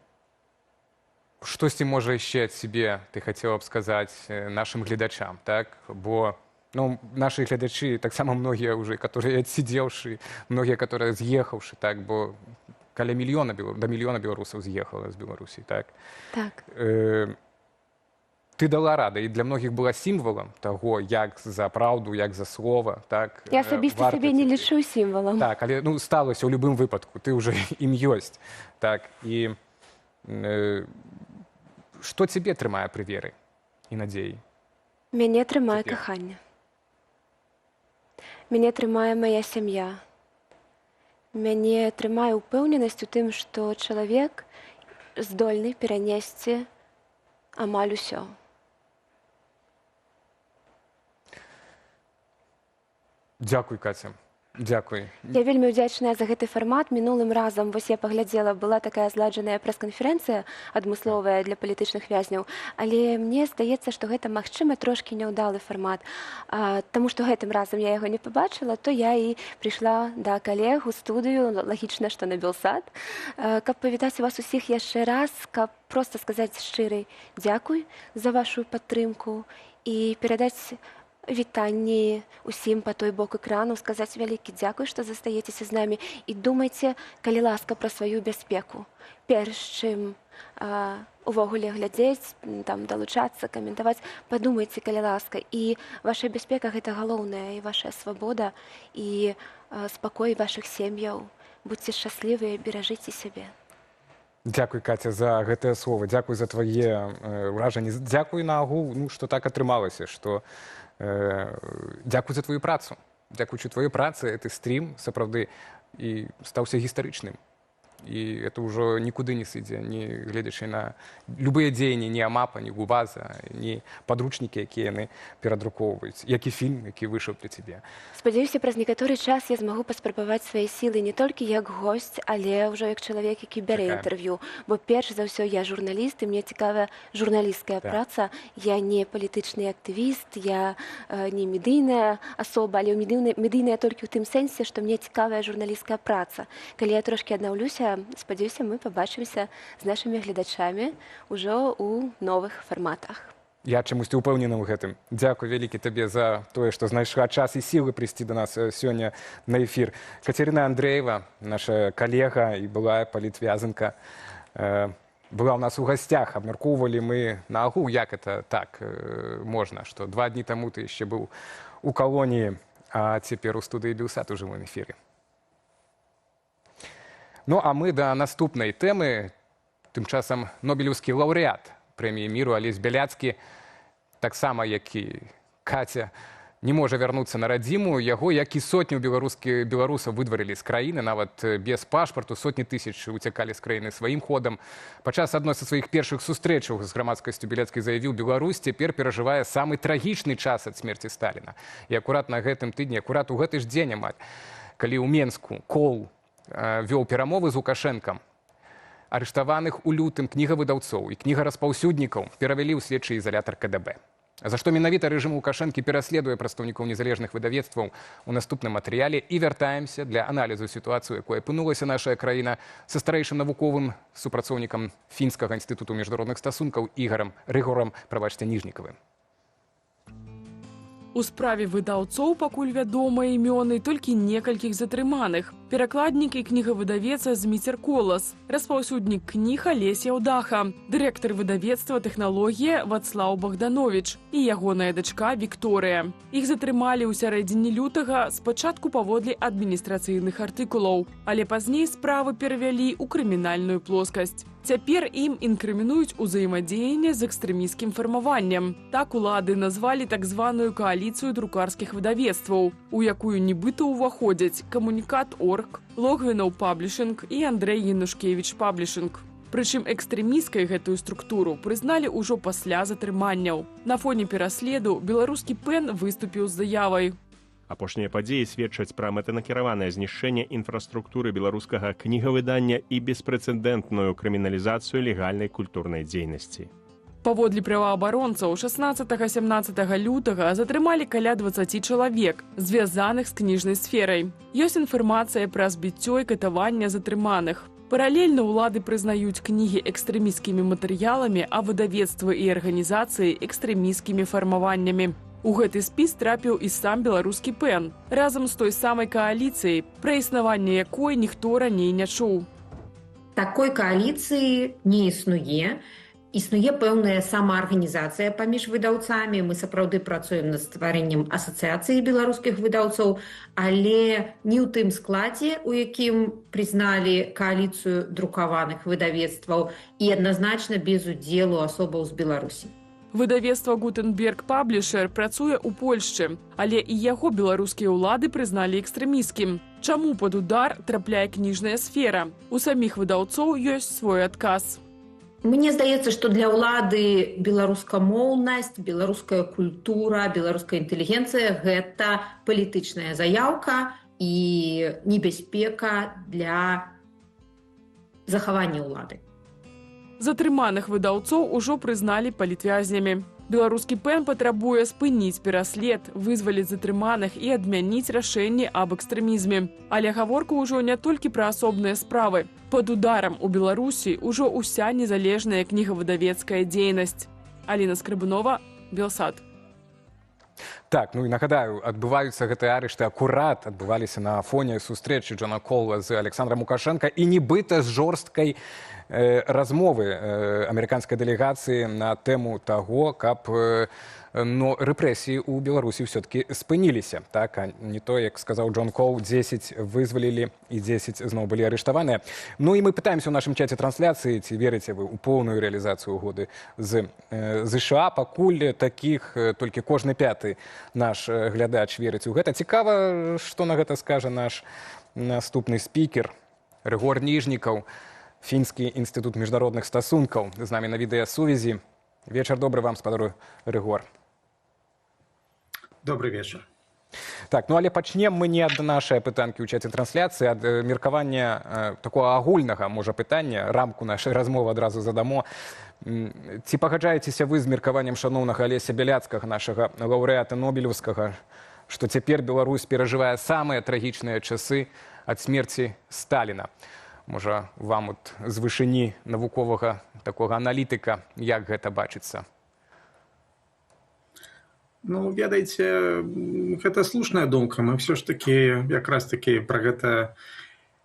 штосьці, можа, яшчэ ад сябе ты хацела б сказаць нашым гледачам, так? Бо ну, наши глядачи, таксама многія уже, которые адсидзеўшы, многія, которые з'ехаўшы, так, бо каля до мільёна беларусаў з'ехала з Беларусі, так? Так. Ты дала рада, і для многіх была сімвалам таго, як за праўду, як за слова, так? Я асабіста сябе не лічу сімвалам. Так, але ну, сталася ў любым выпадку, ты ўжо ім ёсць, так? І што цябе трымае пры веры і надзеі? Мяне трымае каханне. Мяне трымае мая сям'я. Мяне трымае ўпэўненасць у тым, што чалавек здольны перанесці амаль усё. Дзякуй, Катя. Дзякуй. Я вельмі ўдзячная за гэты фармат. Мінулым разам, вось я паглядзела, была такая зладжаная прэс-канферэнцыя адмысловая для палітычных вязняў, але мне здаецца, што гэта, магчыма, трошкі няўдалы фармат. Таму што гэтым разам я яго не пабачыла, то я і прыйшла да калег у студыю, лагічна, што на Белсад, каб павітаць вас усіх яшчэ раз, каб проста сказаць шчыры дзякуй за вашу падтрымку і перадаць вітанні усім па той бок экрану, сказаць вялікі дзякуй, што застаецеся з намі, і думайце, калі ласка, пра сваю бяспеку. Перш чым увогуле глядзець, там далучацца, каментаваць, падумайце, калі ласка. І ваша бяспека гэта галоўная, і ваша свабода, і спакой вашых сем'яў. Будьце шчаслівыя, беражыце сябе. Дзякуй, Катя, за гэтае слово. Дзякуй за твае ўражанні. Дзякуй наогул, ну, што так атрымалася, што дзякуй за твою працу. Дзякуючы твоей працы гэты стрім сапраўды і стаўся гістарычным. І это ўжо нікуды не сыдзе, не гледзячы на любыя дзеянні, ні Амапа, ні Губаза, ні падручнікі, якія яны перадрукоўваюць, як і фільм, які выйшаў для цябе. Спадзяюся, праз некаторы час я змагу паспрабаваць свае сілы не толькі як госць, але ўжо як чалавек, які бярэ інтэрв'ю. Бо перш за ўсё я журналіст, і мне цікавая журналісцкая праца. Я не палітычны актывіст, я не медыйная асоба, але медыйная толькі ў тым сэнсе, што мне цікавая журналісцкая праца. Калі я трошкі аднаўлюся, спадзяюся, мы пабачымся з нашымі гледачамі ўжо ў новых фарматах. Я чамусьці ўпэўнены ў гэтым. Дзякуй вялікі табе за тое, што знайшла час і сілы прыйсці да нас сёння на эфір. Кацярына Андрэева, наша калега і былая палітвязанка, была ў нас у гасцях. Абмяркоўвалі мы наогул, як это так можна, што 2 дні таму ты яшчэ быў у калоніі, а цяпер у студыі Белсад у жывым эфіры. Ну, а мы да наступнай тэмы. Тым часам нобелеўскі лаўрэат прэміі міру Алесь Бяляцкі, таксама, як і Катя, не можа вярнуцца на радзіму. Яго, як і сотню беларусаў выдварылі з краіны, нават без пашпарту. Сотні тысяч уцякалі з краіны сваім ходам. Падчас адной са сваіх першых сустрэчаў з грамадскасцю Бяляцкі заявіў, Беларусь цяпер перажывае самы трагічны час ад смерці Сталіна. І акурат на гэтым тыдні, акурат у гэты ж дзень амаль, калі ў Менску Коул вёў перамовы з Лукашэнкам, арыштаваных у лютым кнігавыдаўцоў і кнігараспаўсюднікаў перавялі ў следчы ізалятар КДБ. За што менавіта рэжым Лукашэнкі пераследуе прадстаўнікоў незалежных выдавецтваў у наступным матэрыяле, і вяртаемся для аналізу сітуацыі, якой апынулася наша краіна, са старэйшым навуковым супрацоўнікам Фінскага інстытуту міжнародных стасункаў Ігорам Ніжнікавым. У справе выдаўцоў пакуль вядомыя імёны толькі некалькіх затрыманых. Перакладнік і кнігавыдавец Зміцер Колас, распаўсюднік кніг Алесь Яўдаха, дырэктар выдавецтва «Тэхналогія» Вацлаў Богданович і ягоная дачка Вікторыя. Іх затрымалі ў сярэдзіне лютага, спачатку паводле адміністрацыйных артыкулаў, але пазней справы перавялі ў крымінальную плоскасць. Цяпер ім інкрымінуюць узаемадзеянне з экстрэмісцкім фармаваннем. Так улады назвалі так званую кааліцыю друкарскіх выдавецтваў, у якую нібыта ўваходзяць Камунікат.орг, Логвінаў Паблішынг і Андрэй Янушкевіч Паблішынг. Прычым экстрэмісцкай гэтую структуру прызналі ўжо пасля затрыманняў. На фоне пераследу беларускі ПЭН выступіў з заявай. Апошнія падзеі сведчаць пра мэтанакіраванае знішчэнне інфраструктуры беларускага кнігавыдання і беспрэцэдэнтную крыміналізацыю легальнай культурнай дзейнасці. Паводле праваабаронцаў, 16-17 лютага затрымалі каля 20 чалавек, звязаных з кніжнай сферай. Ёсць інфармацыя пра збіццё і катаванне затрыманых. Паралельна ўлады прызнаюць кнігі экстрэмісцкімі матэрыяламі, а выдавецтвы і арганізацыі экстрэмісцкімі фармаваннямі. У гэты спіс трапіў і сам беларускі ПЭН, разам з той самай кааліцыяй, пра існаванне якой ніхто раней не чуў. Такой кааліцыі не існуе. Існуе пэўная самаарганізацыя паміж выдаўцамі. Мы сапраўды працуем над стварэннем асацыяцыі беларускіх выдаўцоў, але не ў тым складзе, у якім прызналі кааліцыю друкаваных выдавецтваў і адназначна без удзелу асобаў з Беларусі. Выдавецтва «Гутенберг Паблішер» працуе ў Польшчы, але і яго беларускія ўлады прызналі экстрэмісцкім. Чаму пад удар трапляе кніжная сфера? У саміх выдаўцоў ёсць свой адказ. Мне здаецца, што для ўлады беларускамоўнасць, беларуская культура, беларуская інтэлігенцыя – гэта палітычная заяўка і небяспека для захавання ўлады. Затрыманых выдаўцоў ужо прызналі палітвязнямі. Беларускі ПЭН патрабуе спыніць пераслед, вызваліць затрыманых і адмяніць рашэнне аб экстрэмізме. Але гаворка ўжо не толькі пра асобныя справы. Пад ударам у Беларусі ўжо ўся незалежная кнігавыдавецкая дзейнасць. Аліна Скрыбунова, Белсад. Так, ну і нагадаю, адбываюцца гэтыя арышты акурат, адбываліся на фоне сустрэчы Джона Кола з Александром Лукашенко і нібыта з жорсткай размовы амерыканскай дэлегацыі на тэму таго, каб рэпрэсіі ў Беларусі ўсё-такі спыніліся. Так, а не то, як сказаў Джон Кол, 10 вызвалілі і 10 зноў былі арыштаваныя. Ну і мы пытаемся ў нашым чаце трансляцыі, ці верыце вы ў поўную рэалізацыю угоды з ЗША. Пакуль такіх толькі кожны пяты наш глядач верыць у гэта. Цікава, што на гэта скажа наш наступны спікер Рыгор Ніжнікаў, Фінскі інстытут міжнародных стасункаў. З намі на відэасувязі. Вечар добры вам, спадару Рыгор. Добрый вечер. Так, ну але пачнем мы не ад нашай пытанкі ў чаце трансляцыі, ад меркавання такого агульнага, можа, пытання, рамку нашай размовы адразу задамо. Ці пагаджаецеся вы з меркаваннем шаноўнага Алеся Бяляцкага, нашага лаўрэата Нобелеўскага, што цяпер Беларусь перажывае самыя трагічныя часы ад смерці Сталіна? Можа, вам от з вышыні навуковага такога аналітыка, як гэта бачыцца? Ну, ведаеце, гэта слушная думка. Мы все ж таки якраз таки пра гэта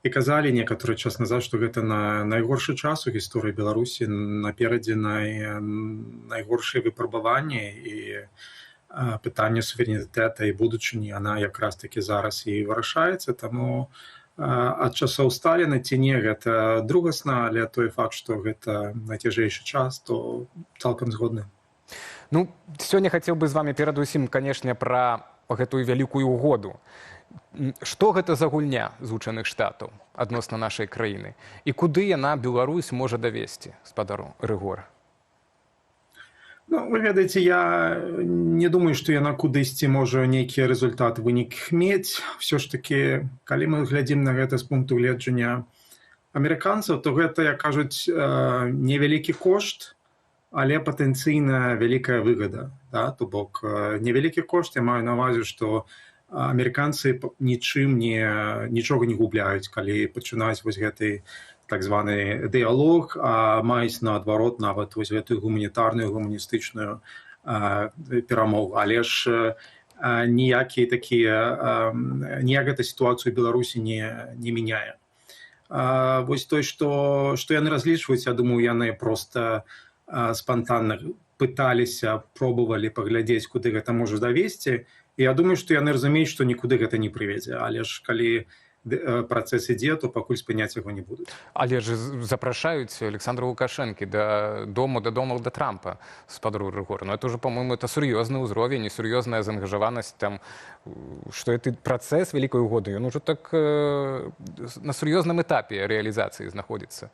і казалі некаторы час назад, што гэта найгоршы час у гісторыі Беларусі, наперадзе найгоршыя выпрабаванні і пытанне суверэнітэта і будучыні, яна якраз таки зараз і вырашаецца, таму ад часоў Сталіна ці не, гэта другасна, але той факт, што гэта найцяжэйшы час, то цалкам згодны. Ну, сёння хацеў бы з вами перадусім, канешне, пра гэтую вялікую угоду. Што гэта за гульня Злучаных Штатаў адносна нашай краіны? І куды яна, Беларусь, можа давесці, спадару Рыгор? Ну, вы ведаеце, я не думаю, што яна кудысьці можа нейкі рэзультат вынік мець. Всё ж такі, калі мы глядзім на гэта з пункту гледжання амерыканцаў, то гэта, як кажуць, невялікі кошт, але патэнцыйна вялікая выгада. Да? То бок, невялікі кошт, я маю на ўвазе, што амерыканцы нічога не губляюць, калі пачынаюць вось гэты так званы дыялог, а маюць наадварот нават вось гэтую гуманітарную, гуманістычную перамогу. Але ж ніяк гэта сітуацыю ў Беларусі не мяняе. Вось той, што яны разлічваюць, я думаю, яны проста спантанна пыталіся, пробавалі паглядзець, куды гэта можа давесці. І я думаю, што яны разумеюць, што нікуды гэта не прывядзе. Але ж калі працэс ідзе, то пакуль спыняць яго не будуць. Але ж запрашаюць Александра Лукашэнкі да Дональда Трампа з-пад рэгору. Ну, это уже, по-моему, это сур'ёзны ўзровень і сур'ёзная заангажаванасць там, што гэты працэс Вялікай угоды, ён ужо так на сур'ёзным этапе рэалізацыі знаходзіцца.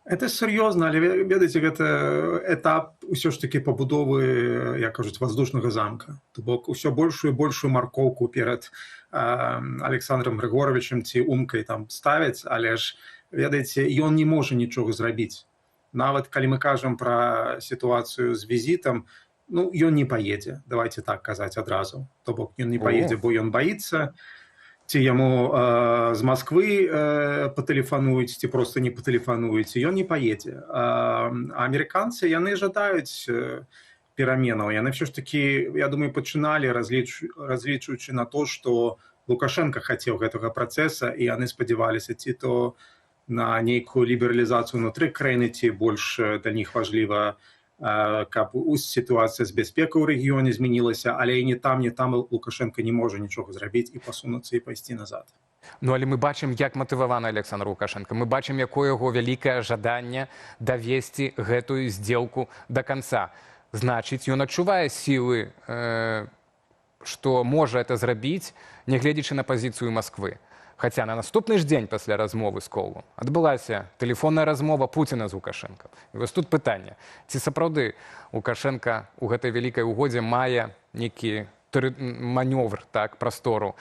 Это сур'ёзна, але ведаеце, гэта этап усё ж такі пабудовы, як кажуць, воздушнага замка. То бок усё большую і большую маркоўку перад Александром Григоровичем ці умкай там ставяць, але ж, ведаеце, ён не можа нічога зрабіць. Нават калі мы кажам пра сітуацыю з візітам, ну, ён не паедзе, давайте так казаць адразу. То бок ён не паедзе, бо ён баіцца, ці яму з Масквы патэлефануюць, ці проста не патэлефануюць, ён не паедзе. А амерыканцы, яны жадаюць пераменаў. Яны ўсё ж такі, я думаю, пачыналі, разлічваючы на то, што Лукашенко хацеў гэтага працэса, і яны спадзяваліся ці то на нейкую лібералізацыю ўнутры краіны, ці больш для них важліва, каб сітуацыя з бяспекай у рэгіёне змянілася, але і не там Лукашенко не можа нічога зрабіць і пасунуцца і пайсці назад. Ну, але мы бачым, як матываваны Александр Лукашенко. Мы бачым, якое яго вялікае жаданне давесці гэтую здзелку да канца. Значыць, ён адчувае сілы, што можа это зрабіць, нягледзячы на пазіцыю Масквы. Хаця на наступны ж дзень пасля размовы з Колу адбылася тэлефонная размова Пуціна з Лукашенко. І вось тут пытанне, ці сапраўды Лукашенко ў гэтай вялікай угодзе мае нейкі манёвр, так, прастору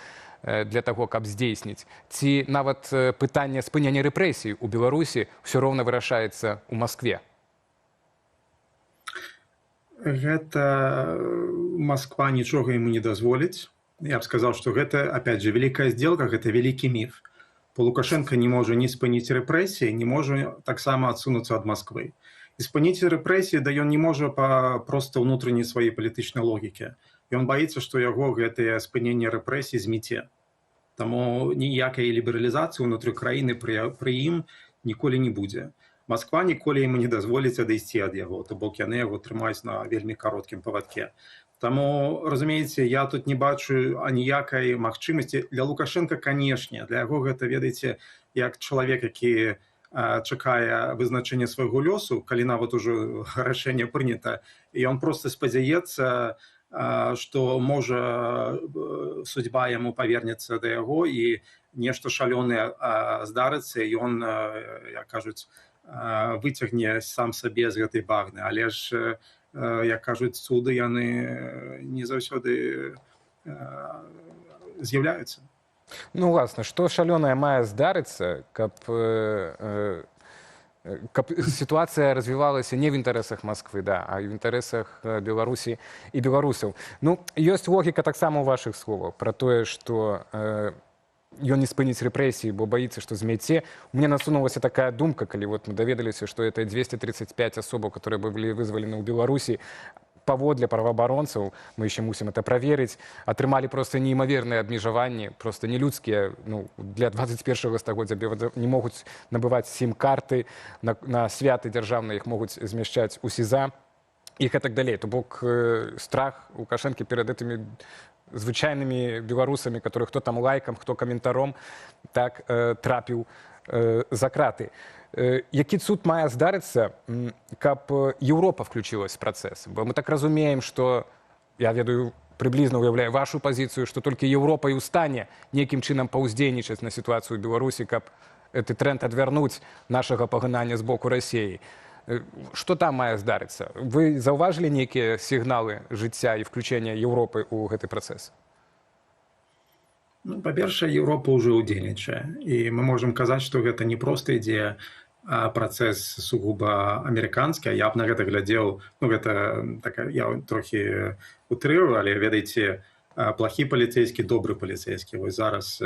для таго, каб здзейсніць. Ці нават пытанне спынення рэпрэсій у Беларусі ўсё роўна вырашаецца ў Маскве? Гэта Масква нічога яму не дазволіць. Я б сказаў, што гэта, опять же, вялікая здзелка, гэта вялікі міф. Бо Лукашенко не можа не спыніць рэпрэсіі, не можа таксама адсунуцца ад Масквы. І спыніць рэпрэсіі, да ён не можа па проста ўнутранай сваёй палітычнай логікі. Ён баіцца, што яго гэтае спыненне рэпрэсій зміце. Таму ніякай лібералізацыі ўнутры краіны пры ім ніколі не будзе. Масква ніколі яму не дазволіць адысці ад яго, то бок яны яго трымаюць на вельмі кароткім павадке. Таму, разумееце, я тут не бачу аніякай магчымасці. Для Лукашенка, канешне, для яго гэта, ведаеце, як чалавек, які чакае вызначэння свайго лёсу, калі нават ужо рашэнне прынята, і ён проста спадзяецца, што можа судьба яму павернецца да яго і нешта шалёнае здарыцца, і ён, як кажуць, выцягне сам сабе з гэтай багны. Але ж, як кажуць, цуды яны не заўсёды з'яўляюцца. Ну, власна, што шалёнае мае здарыцца, каб сітуацыя развівалася не в інтарэсах Масквы, да, а в інтарэсах Беларусі і беларусаў. Ну, ёсць логіка таксама ў вашых словах пра тое, што ён не спыніць рэпрэсіі, бо баіцца, што змяце. У мяне насунулася такая думка, калі вот мы даведаліся, што это 235 асобаў, которые былі вызвалены ў Беларусі, паводле праваабаронцаў, мы яшчэ мусім это праверыць, атрымалі проста неймаверныя абмежаванні, проста нелюдскія, ну, для 21-го стагоддзя не могуць набываць сім-карты, на святы дзяржаўныя іх могуць змяшчаць у СІЗА і гэтак далей. То бок страх Лукашэнкі перад гэтымі звычайнымі беларусамі, которые хто там лайкам, хто каментаром, так трапіў за краты. Які цуд мае здарыцца, каб Еўропа включилась в працэс? Бо мы так разумеем, што, я ведаю, прыблізна уяўляю вашу пазіцыю, што толькі Еўропа і ў стане нейкім чынам паўздзейнічаць на сітуацыю Беларусі, каб гэты тренд адвярнуць нашага пагынання з боку Расіі. Што там мае здарыцца? Вы заўважылі нейкія сігналы жыцця і включэння Еўропы ў гэты працэс? Ну, па-першае, Еўропа ўжо ўдзельнічае. І мы можам казаць, што гэта не проста ідзе працэс сугуба амерыканскі, а я б на гэта глядзеў, ну, гэта, так, я трохі утрырую, але, ведаеце, плохі паліцейскі, добры паліцейскі. Вось зараз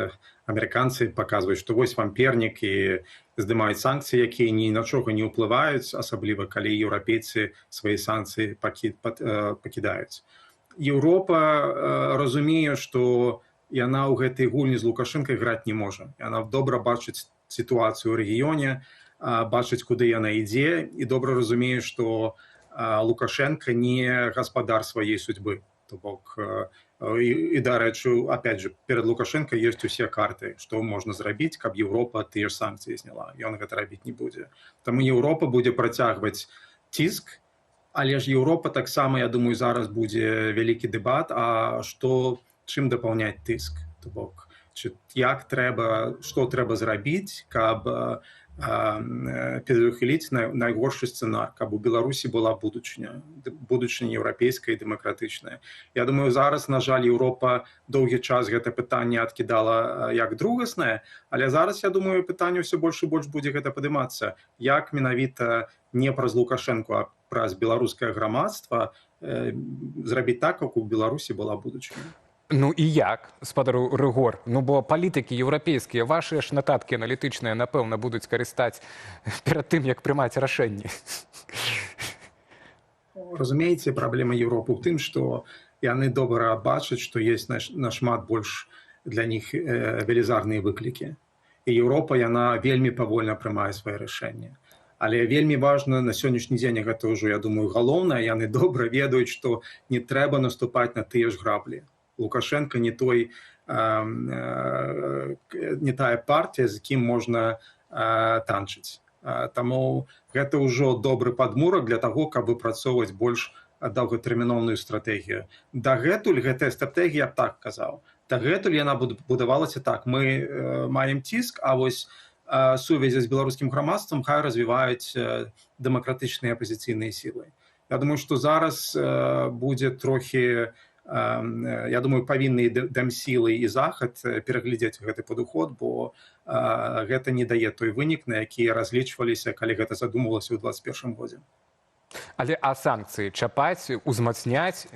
амерыканцы паказваюць, што вось вам пернік і здымаюць санкцыі, якія ні на чого не ўплываюць, асабліва калі еўрапейцы свае санкцыі пакідаюць. Еўропа разумее, што яна ў гэтай гульні з Лукашэнкай граць не можа. Яна добра бачыць сітуацыю ў рэгіёне, бачыць, куды яна ідзе, і добра разумее, што Лукашенко не гаспадар сваёй судьбы. То бок, і дарэчы, опять же, перад Лукашенко ёсць усе карты, што можна зрабіць, каб Еўропа тыя ж санкцыі зняла. Ён гэта рабіць не будзе. Таму Еўропа будзе працягваць ціск, але ж Еўропа таксама, я думаю, зараз будзе вялікі дэбат, а чым дапаўняць тыск. То бок, як трэба, што трэба зрабіць, каб перахіліць найгоршы сцэнар, каб у Беларусі была будучыня еўрапейская і дэмакратычная. Я думаю, зараз, на жаль, Еўропа доўгі час гэта пытанне адкідала як другаснае, але зараз, я думаю, пытанне ўсё больш і больш будзе гэта падымацца. Як менавіта не праз Лукашэнку, а праз беларускае грамадства зрабіць так, каб у Беларусі была будучыня. Ну і як, спадару Рыгор? Ну, бо палітыкі еўрапейскія, вашыя ж нататкі аналітычныя, напэўна, будуць карыстаць перад тым, як прымаць рашэнні. Разумееце, праблема Еўропы ў тым, што яны добра бачаць, што ёсць нашмат больш для них велізарныя выклікі. І Еўропа, яна вельмі павольна прымае свае рашэнні. Але вельмі важна на сённяшні дзень, гэта ўжо, я думаю, галоўнае, яны добра ведаюць, што не трэба наступаць на тыя ж граблі. Лукашенко не тая партія, з кім можна танчыць. Таму гэта ўжо добры падмурак для таго, каб выпрацоўваць больш доўгатэрміноўную стратэгію. Дагэтуль гэтая стратэгія, я б так казаў, дагэтуль яна будавалася так. Мы маем ціск, а вось сувязі з беларускім грамадствам хай развіваюць дэмакратычныя апазіцыйныя сілы. Я думаю, што зараз будзе трохі, я думаю, павінны Дэмсілы і Захад пераглядзець гэты падыход, бо гэта не дае той вынік, на які разлічваліся, калі гэта задумвалася ў 2021 годзе. Але санкцыі чапаць, узмацняць,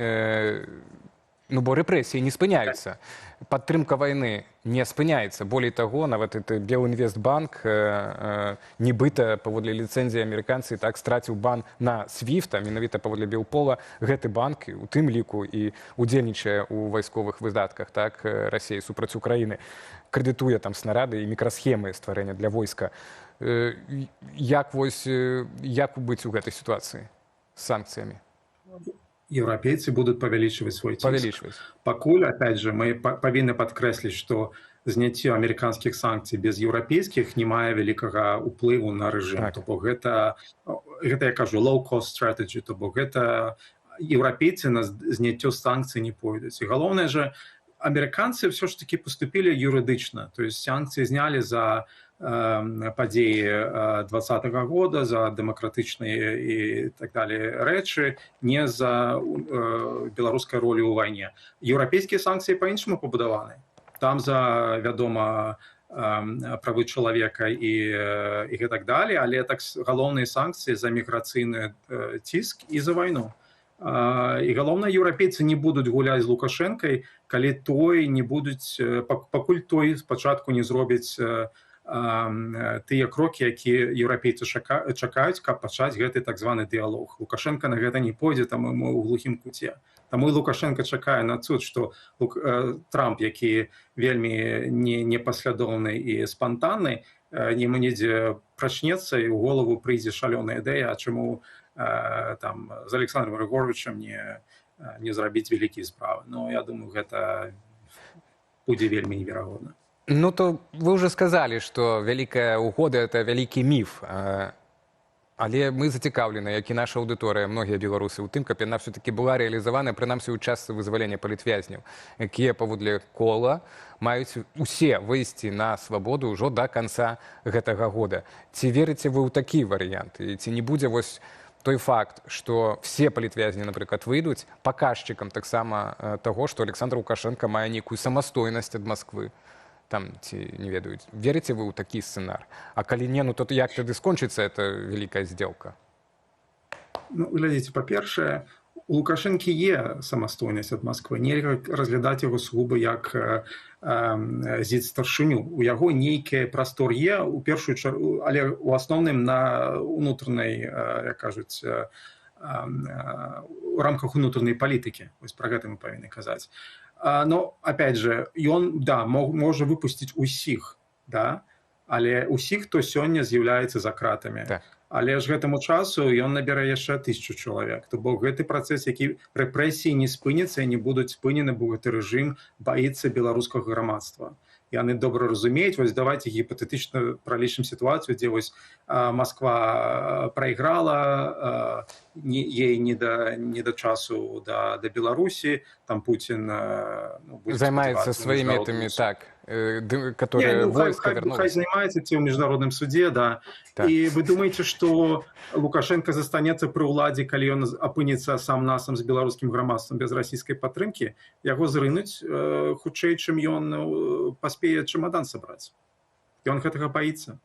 ну, бо рэпрэсіі не спыняюцца. Падтрымка вайны не спыняецца. Болей таго, нават Белінвестбанк нібыта паводле ліцэнзіі амерыканцы так страціў бан на SWIFT, менавіта паводле Белпола, гэты банк, у тым ліку і удзельнічае ў вайсковых выдатках, так, Расіі супраць Украіны, крэдытуе там снарады і мікрасхемы стварэння для войска. Як быць у гэтай сітуацыі з санкцыямі? Еўрапейцы будуць павялічваць свой ціск. Пакуль, опять же, мы павінны падкрэсліць, што зняцце амерыканскіх санкцый без еўрапейскіх не мае вялікага ўплыву на рэжым. То бок гэта, я кажу, low-cost strategy, то бок гэта еўрапейцы на зняццё санкцый не пойдуць. І галоўнае же, амерыканцы ўсё ж такі паступілі юрыдычна, то есть санкцыі знялі за падзеі 2020 года, за дэмакратычныя і так далее рэчы, не за беларускай ролі ў вайне. Еўрапейскія санкцыі па-іншаму пабудаваны. Там за, вядома, правы чалавека і гэтак далее, але так галоўныя санкцыі за міграцыйны ціск і за вайну. І галоўна, еўрапейцы не будуць гуляць з Лукашэнкай, калі той не будуць, пакуль той спачатку не зробіць тыя крокі, якія еўрапейцы чакаюць, каб пачаць гэты так званы дыялог. Лукашенко на гэта не пойдзе, там мы ў глухім куце. Таму і Лукашенко чакае на цуд, што Трамп, які вельмі непаслядоўны і спантанны, яму недзе прачнецца і ў голову прыйдзе шалёная ідэя, а чаму там з Александром Григоровичем не зрабіць вялікія справы. Но я думаю, гэта будзе вельмі неверагодна. Ну, то вы уже сказали, что Великая Угода – это великий миф. Але мы зацікаўлены, як і наша аўдыторыя, многія беларусы, у тым, каб яна все-таки была рэалізавана, прынамсі ў частцы вызвалення палітвязняў, якія паводле кола маюць усе выйсці на свабоду ўжо да канца гэтага года. Ці верыце вы ў такі варыянт? І ці не будзе вось той факт, што все палітвязні, напрыклад, выйдуць паказчыкам таксама таго, што Александр Лукашенко мае нейкую самастойнасць ад Масквы? Там, ці не ведаюць. Верыце вы ў такі сцэнар? А калі не, ну то як тады скончыцца эта вялікая здзелка? Ну, глядзіце, па-першае, у Лукашэнкі є самастойнасць ад Масквы. Нельга разглядаць яго сугуба як зід старшыню. У яго нейкі прастор є, у першую чаргу, але ў асноўным на ўнутранай, як кажуць, у рамках унутранай палітыкі. Вось пра гэта мы павінны казаць. Но опять же ён можа выпусціць усіх, да, але усіх, хто сёння з'яўляецца за кратамі. Так. Але ж гэтаму часу ён набярэ яшчэ 1000 чалавек. То бок гэты працэс, які рэпрэсіі не спыняцца і не будуць спынены, бо гэты рэжым баіцца беларускага грамадства. Яны добра разумеюць, вось давайте гіпатэтычна пралічым сітуацыю, дзе вось Масква прайграла, ей не да часу да Беларусі, там Путін займаецца сваімі этими, так, которые войска вернули. Хай займаецца ці ў міжнародным суде, да. І вы думаеце, што Лукашенко застанецца пры ўладзе, калі ён апынецца сам-насам з беларускім грамадствам без расійскай падтрымкі, яго зрынуць хутчэй, чым ён паспее чемодан сабраць. Ён гэтага баіцца.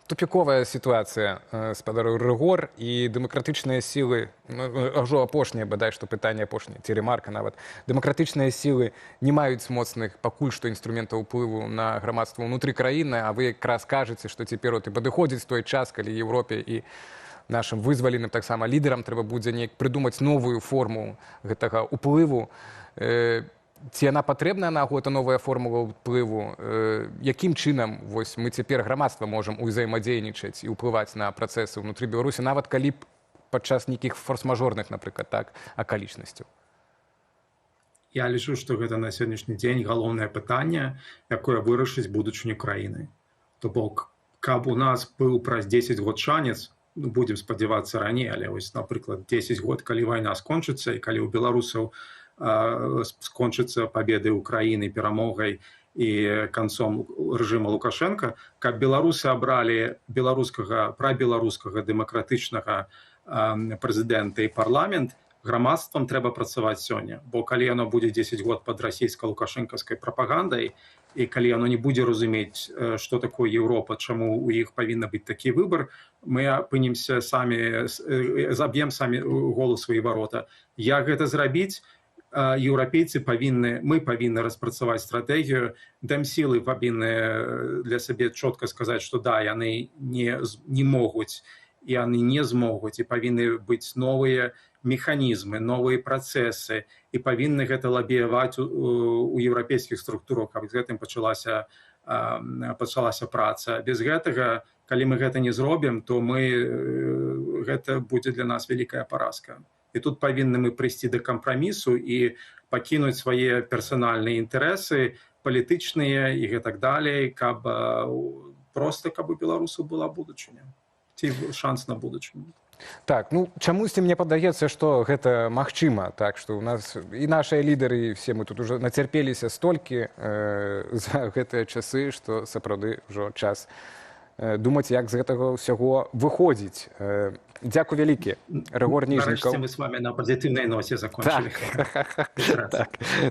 Тупіковая сітуацыя, спадару Рыгор, і дэмакратычныя сілы, ажо апошняе, бадай, што пытанне апошняе, ці ремарка нават, дэмакратычныя сілы не маюць моцных пакуль што інструментаў уплыву на грамадства ўнутры краіны, а вы якраз кажаце, што цяпер і падыходзіць той час, калі Еўропе і нашым вызваленым таксама лідарам трэба будзе неяк прыдумаць новую форму гэтага уплыву. Ці яна патрэбная нагу, это новая формула ўплыву? Якім чынам вось мы цяпер грамадства можам узаемадзейнічаць і ўплываць на працэсы ўнутры Беларусі, нават калі падчас нейкіх форс-мажорных, напрыклад, так, акалічнасцяў? Я лічу, што гэта на сённяшні дзень галоўнае пытанне, якое вырашыць будучыню краіны. То бок, каб у нас быў праз 10 год шанец, будзем спадзявацца раней, але вось, напрыклад, 10 год, калі вайна скончыцца, і калі ў беларусаў скончыцца пабедай Украіны, перамогай і канцом рэжыма Лукашенка, каб беларусы абралі прабеларускага дэмакратычнага прэзідэнта і парламент, грамадствам трэба працаваць сёння. Бо калі яно будзе 10 год пад расійска-лукашэнкаўскай прапагандай, і калі яно не будзе разумець, што такое Еўропа, чаму у іх павінна быць такі выбар, мы апынемся самі, заб'ем самі голу свае варота. Як гэта зрабіць? Еўрапейцы мы павінны распрацаваць стратэгію, дэмсілы павінны для сабе чётка сказаць, што да, яны не могуць, яны не змогуць, і павінны быць новыя механізмы, новыя працэсы, і павінны гэта лабіяваць у еўрапейскіх структурах, каб з гэтым пачалася праца. Без гэтага, калі мы гэта не зробім, то гэта будзе для нас вялікая паразка. І тут павінны мы прыйсці да кампрамісу і пакінуць свае персанальныя інтарэсы, палітычныя і гэтак далей, каб у беларусаў была будучыня. Ці шанс на будучыню. Так, чамусьці мне падаецца, што гэта магчыма, так, што у нас і нашыя лідары, все мы тут уже нацярпеліся столькі за гэтыя часы, што сапраўды ўжо час думаць, як з гэтага ўсяго выходзіць. Дзякуй вялікі, Рыгор Ніжнікаў. Нарэшце мы з вами на пазітыўнай ноце закончылі.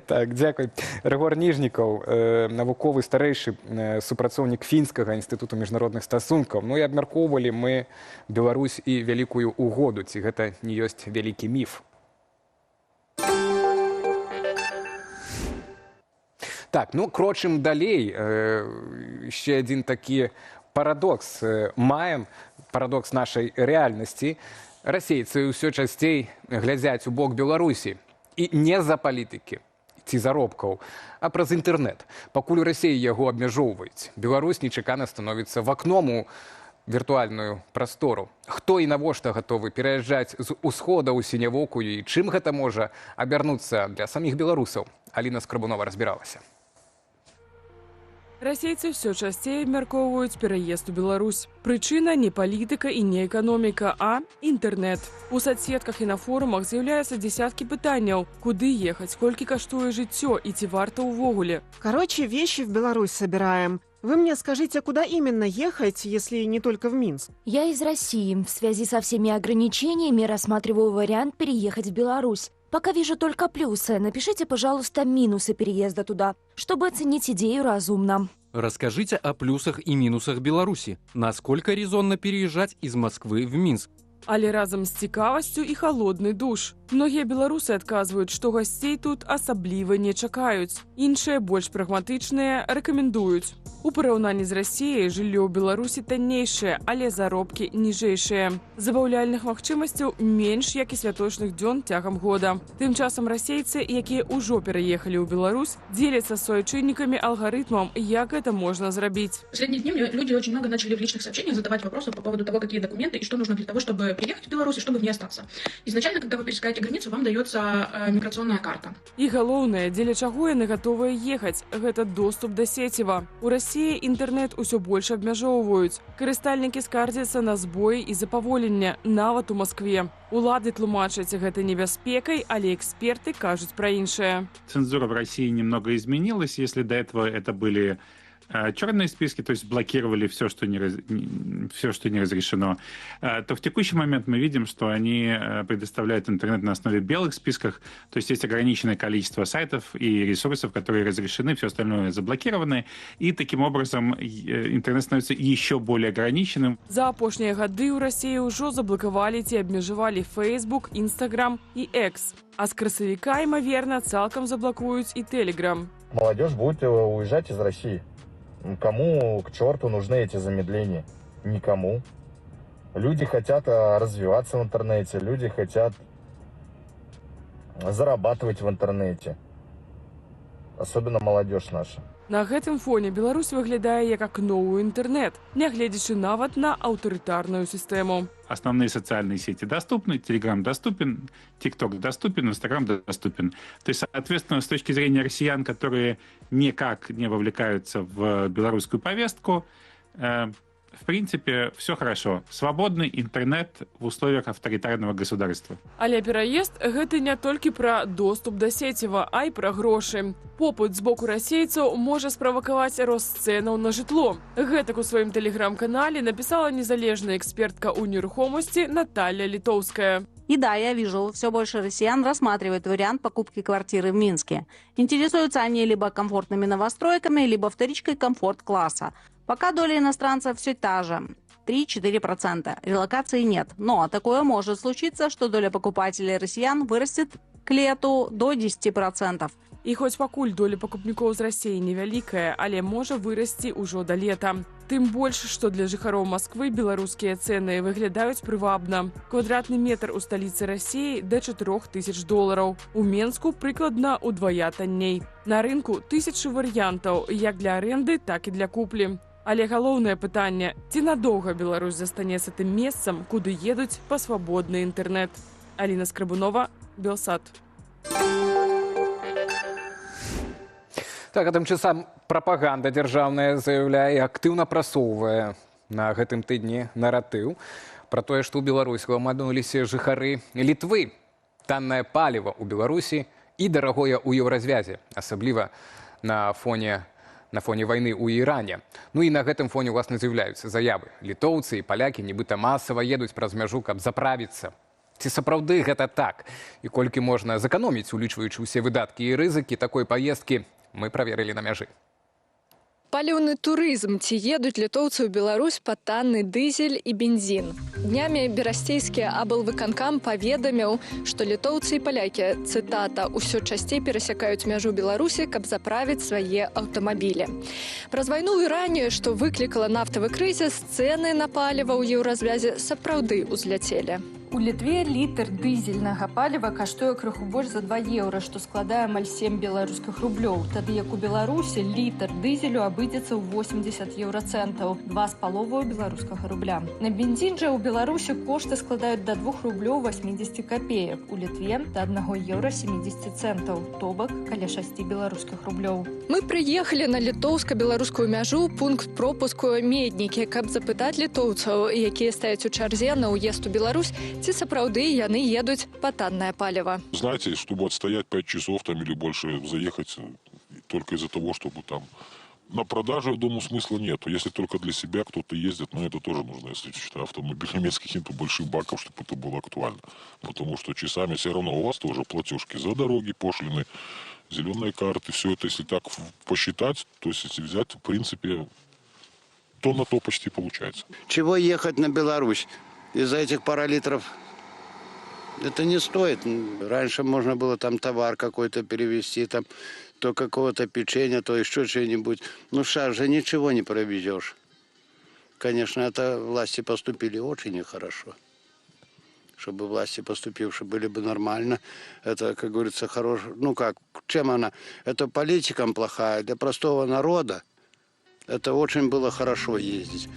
Так, дзякуй. Рыгор Ніжнікаў, навуковы старэйшы супрацоўнік Фінскага інстытуту міжнародных стасункаў. І абмяркоўвалі мы Беларусь і вялікую угоду, ці гэта не ёсць вялікі міф. Так, крочым далей. Ще адзін такі парадокс маем, парадокс нашай рэальнасці. Расейцы ўсё часцей глядзяць у бок Беларусі. І не з-за палітыкі ці заробкаў, а праз інтэрнэт. Пакуль у Расіі яго абмяжоўваюць, Беларусь нечакана становіцца вакном у віртуальную прастору. Хто і навошта гатовы пераязджаць з усхода ў сінявокую і чым гэта можа абярнуцца для саміх беларусаў? Аліна Скрабунова разбіралася. Расейцы ўсё часцей абмяркоўваюць пераезд у Беларусь. Прычына не палітыка і не эканоміка, а інтэрнэт. У соцсетках і на форумах з'яўляюцца дзесяткі пытанняў. Куды ехаць, колькі каштуе жыццё і ці варта ўвогуле? Короче, вещи в Беларусь собираем. Вы мне скажите, куда именно ехать, если не только в Минск? Я из России. В связи со всеми ограничениями рассматриваю вариант переехать в Беларусь. Пока вижу только плюсы. Напишите, пожалуйста, минусы переезда туда, чтобы оценить идею разумно. Расскажите о плюсах и минусах Беларуси. Насколько резонно переезжать из Москвы в Минск? Але разом с цікавасцю і холодный душ. Многія беларусы адказваюць, што гасцей тут асабліва не чакаюць. Іншыя, больш прагматычныя, рэкамендуюць. У параўнанні з Расіяй жыллё ў Беларусі таннейшае, але заробкі ніжэйшыя. Забаўляльных магчымасцяў менш, як і святочных дзён цягам года. Тым часам расейцы, якія ўжо пераехалі ў Беларусь, дзеляцца з суайчыннікамі алгарытмам, як гэта можно зрабіць. В последние дни люди очень много начали в личных сообщениях задавать вопросы по поводу того, какие документы и что нужно для того, чтобы приехать в Беларусь и чтобы в ней остаться. Изначально, когда вы пересекаете границу, вам дается миграционная карта. І галоўнае, дзеля чаго яны гатовыя ехаць, гэта доступ да сеціва. У Расіі інтэрнэт усё больш абмяжоўваюць. Карыстальнікі скардзяцца на збоі і запаволенне, нават у Маскве. Улады тлумачаць гэта небяспекай, але эксперты кажуць пра іншае. Цензура в России немного изменилась. Если до этого это были черные списки, то есть блокировали все, что не разрешено, то в текущий момент мы видим, что они предоставляют интернет на основе белых списков, то есть есть ограниченное количество сайтов и ресурсов, которые разрешены, все остальное заблокированы, и таким образом интернет становится еще более ограниченным. За апошнія гады ў Расіі ўжо заблокавалі ці абмежавалі Facebook, Instagram і X. А з красавіка, імаверна, цалкам заблокуюць і Telegram. Молодежь будет уезжать из России. Кому к черту нужны эти замедления? Никому. Люди хотят развиваться в интернете, люди хотят зарабатывать в интернете. Особенно молодежь наша. На гэтым фоне Беларусь выглядае як акно ў інтэрнэт, нягледзячы нават на аўтарытарную сістэму. Основные социальные сети доступны, Telegram доступен, TikTok доступен, Instagram доступен. То есть, соответственно, с точки зрения россиян, которые никак не вовлекаются в белорусскую повестку, в принципе, все хорошо. Свободный интернет в условиях авторитарного государства. Але пераезд – гэта не толькі пра доступ да сеціва, а і пра грошы. Попыт з боку расейцаў можа справакаваць рост цэнаў на жытло. Гэтак у сваім тэлеграм-канале написала незалежная экспертка ў нерухомости Наталья Литовская. И да, я вижу, все больше россиян рассматривают вариант покупки квартиры в Минске. Интересуются они либо комфортными новостройками, либо вторичкой комфорт-класса. Пока доля иностранцев все та же – 3-4%. Релокации нет. Но такое может случиться, что доля покупателей россиян вырастет к лету до 10%. І хоць пакуль доля пакупнікоў з Расіі невялікая, але можа вырасці ўжо да лета. Тым больш, што для жыхароў Масквы беларускія цэны выглядаюць прывабна. Квадратны метр у сталіцы Расіі да $4000. У Менску прыкладна ўдвая танней. На рынку тысячы варыянтаў, як для арэнды, так і для куплі. Але галоўнае пытанне – ці надоўга Беларусь застанецца тым месцам, куды едуць па свабодны інтэрнэт. Аліна Скрабунова, Белсат. Так, а тым часам прапаганда дзяржаўная заяўляе і актыўна прасоўвае на гэтым тыдні наратыў пра тое, што ў Беларусь ламануліся жыхары Літвы. Таннае паліва ў Беларусі і дарагое ў еўразвязе, асабліва на фоне вайны ў Іране. Ну і на гэтым фоне, уласна, з'яўляюцца заявы. Літоўцы і палякі нібыта масава едуць праз мяжу, каб заправіцца. Ці сапраўды гэта так? І колькі можна зэканоміць, улічваючы ўсе выдаткі і рызыкі такой паездкі, мы праверылі на мяжы. Паліўны турызм. Ці едуць літоўцы ў Беларусь па танны дызель і бензін. Днямі берасцейскі аблвыканкам паведаміў, што літоўцы і палякі, цытата, «усё часцей перасякаюць мяжу Беларусі, каб заправіць свае аўтамабілі». Праз вайну ў Іране, што выклікала нафтавы крызіс, цэны на паліва ў еўразвязе сапраўды ўзляцелі. У Літве літр дызельнага паліва каштуе крыху больш за €2, што складае амаль 7 беларускіх рублёў. Тады як у Беларусі літр дызелю абыдзецца ў 80 еўрацэнтаў, 2,5 беларускага рубля. На бензін жа ў Беларусі кошты складаюць да €2,80. У Літве да €1,70, то бок каля 6 беларускіх рублёў. Мы прыехалі на літоўска-беларускую мяжу, пункт пропуску Меднікі, каб запытаць літоўцаў, якія стаяць у чарзе на ўезд у Беларусь, ці сапраўды яны едуць па таннае паліва. Знаете, чтобы отстоять 5 часов там или больше заехать только из-за того, чтобы там на продажу, я думаю, смысла нет. Если только для себя кто-то ездит, но это тоже нужно, если считаю, автомобиль иметь каких-то больших баков, чтобы это было актуально. Потому что часами все равно у вас тоже платежки за дороги, пошлины, зеленые карты, все это, если так посчитать, то есть если взять, в принципе, то на то почти получается. Чего ехать на Беларусь? Из-за этих пара литров Это не стоит. Раньше можно было там товар какой-то перевезти, там то какого-то печенья, то еще что-нибудь. Ну, сейчас же ничего не провезешь. Конечно, это власти поступили очень нехорошо. Чтобы власти поступившие были бы нормально. Это, как говорится, хорошо. Ну как, чем она? Это политикам плохая, для простого народа это очень было хорошо ездить.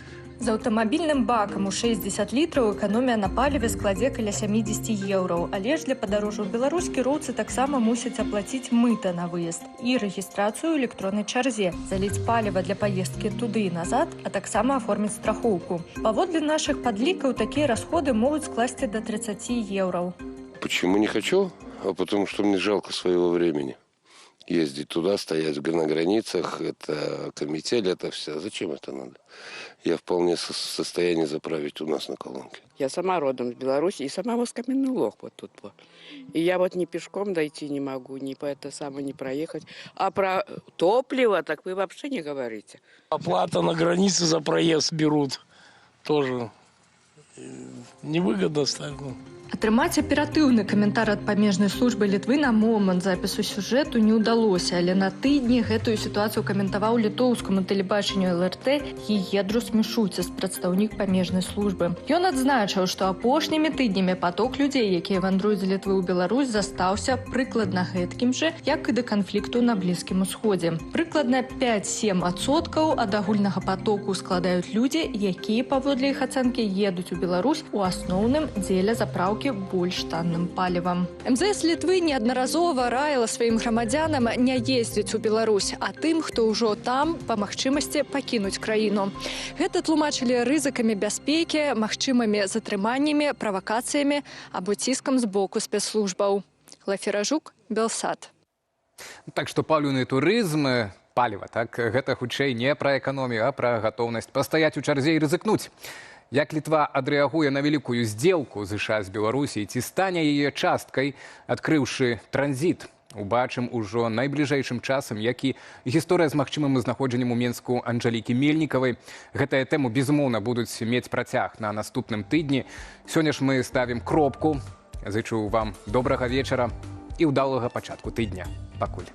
За аўтамабільным бакам у 60 літраў эканомія на паліве складзе каля 70 еўраў. Але ж для падарожжа ў Беларусь кіроўцы таксама мусяць аплаціць мыта на выезд і рэгістрацыю ў электроннай чарзе, заліць паліва для паездкі туды і назад, а таксама аформіць страхоўку. Паводле нашых падлікаў, такія расходы могуць скласці до 30 еўраў. Почему не хочу? А потому что мне жалко своего времени. Ездить туда, стоять на границах, это канитель, это все. Зачем это надо? Я вполне в состоянии заправить у нас на колонке. Я сама родом из Беларуси и сама вот с Каменный Лог вот тут. И я вот ни пешком дойти не могу, ни по это самое не проехать. А про топливо так вы вообще не говорите. Оплата на границе за проезд берут. Тоже невыгодно ставить. Атрымаць аператыўны каментар ад памежнай службы Літвы на момант запісу сюжэту не ўдалося, але на тыдні гэтую сітуацыю каментаваў літоўскаму тэлебачанню ЛРТ Гіедрус Мішуціс, прадстаўнік памежнай службы. Ён адзначыў, што апошнімі тыднямі паток людзей, якія вандруюць з Літвы ў Беларусь, застаўся прыкладна гэткім жа, як і да канфлікту на Блізкім Усходзе. Прыкладна 5-7% ад агульнага патоку складаюць людзі, якія, паводле іх ацэнкі, едуць у Беларусь у асноўным дзеля заправкі больш танным палівам. МЗС Літвы неаднаразова раіла сваім грамадзянам не ездзіць у Беларусь, а тым, хто ўжо там, па магчымасці пакінуць краіну. Гэта тлумачылі рызыкамі бяспекі, магчымымі затрыманнямі, правакацыямі або ціскам з боку спецслужбаў. Глафіра Жук, Белсат. Так што паліўны турызм, паліва, так, гэта хутчэй не пра эканомію, а пра гатоўнасць пастаяць у чарзе і рызыкнуць. Як Літва адрэагуе на вялікую здзелку США з Беларусі, ці стане яе часткай, адкрыўшы транзіт? Убачым ужо найбліжэйшым часам, як і гісторыя з магчымым знаходжаннем у Менску Анжэлікі Мельнікавай. Гэтая тэму, безумоўна, будуць мець працяг на наступным тыдні. Сёння ж мы ставім кропку. Зычу вам добрага вечара і ўдалага пачатку тыдня. Пакуль.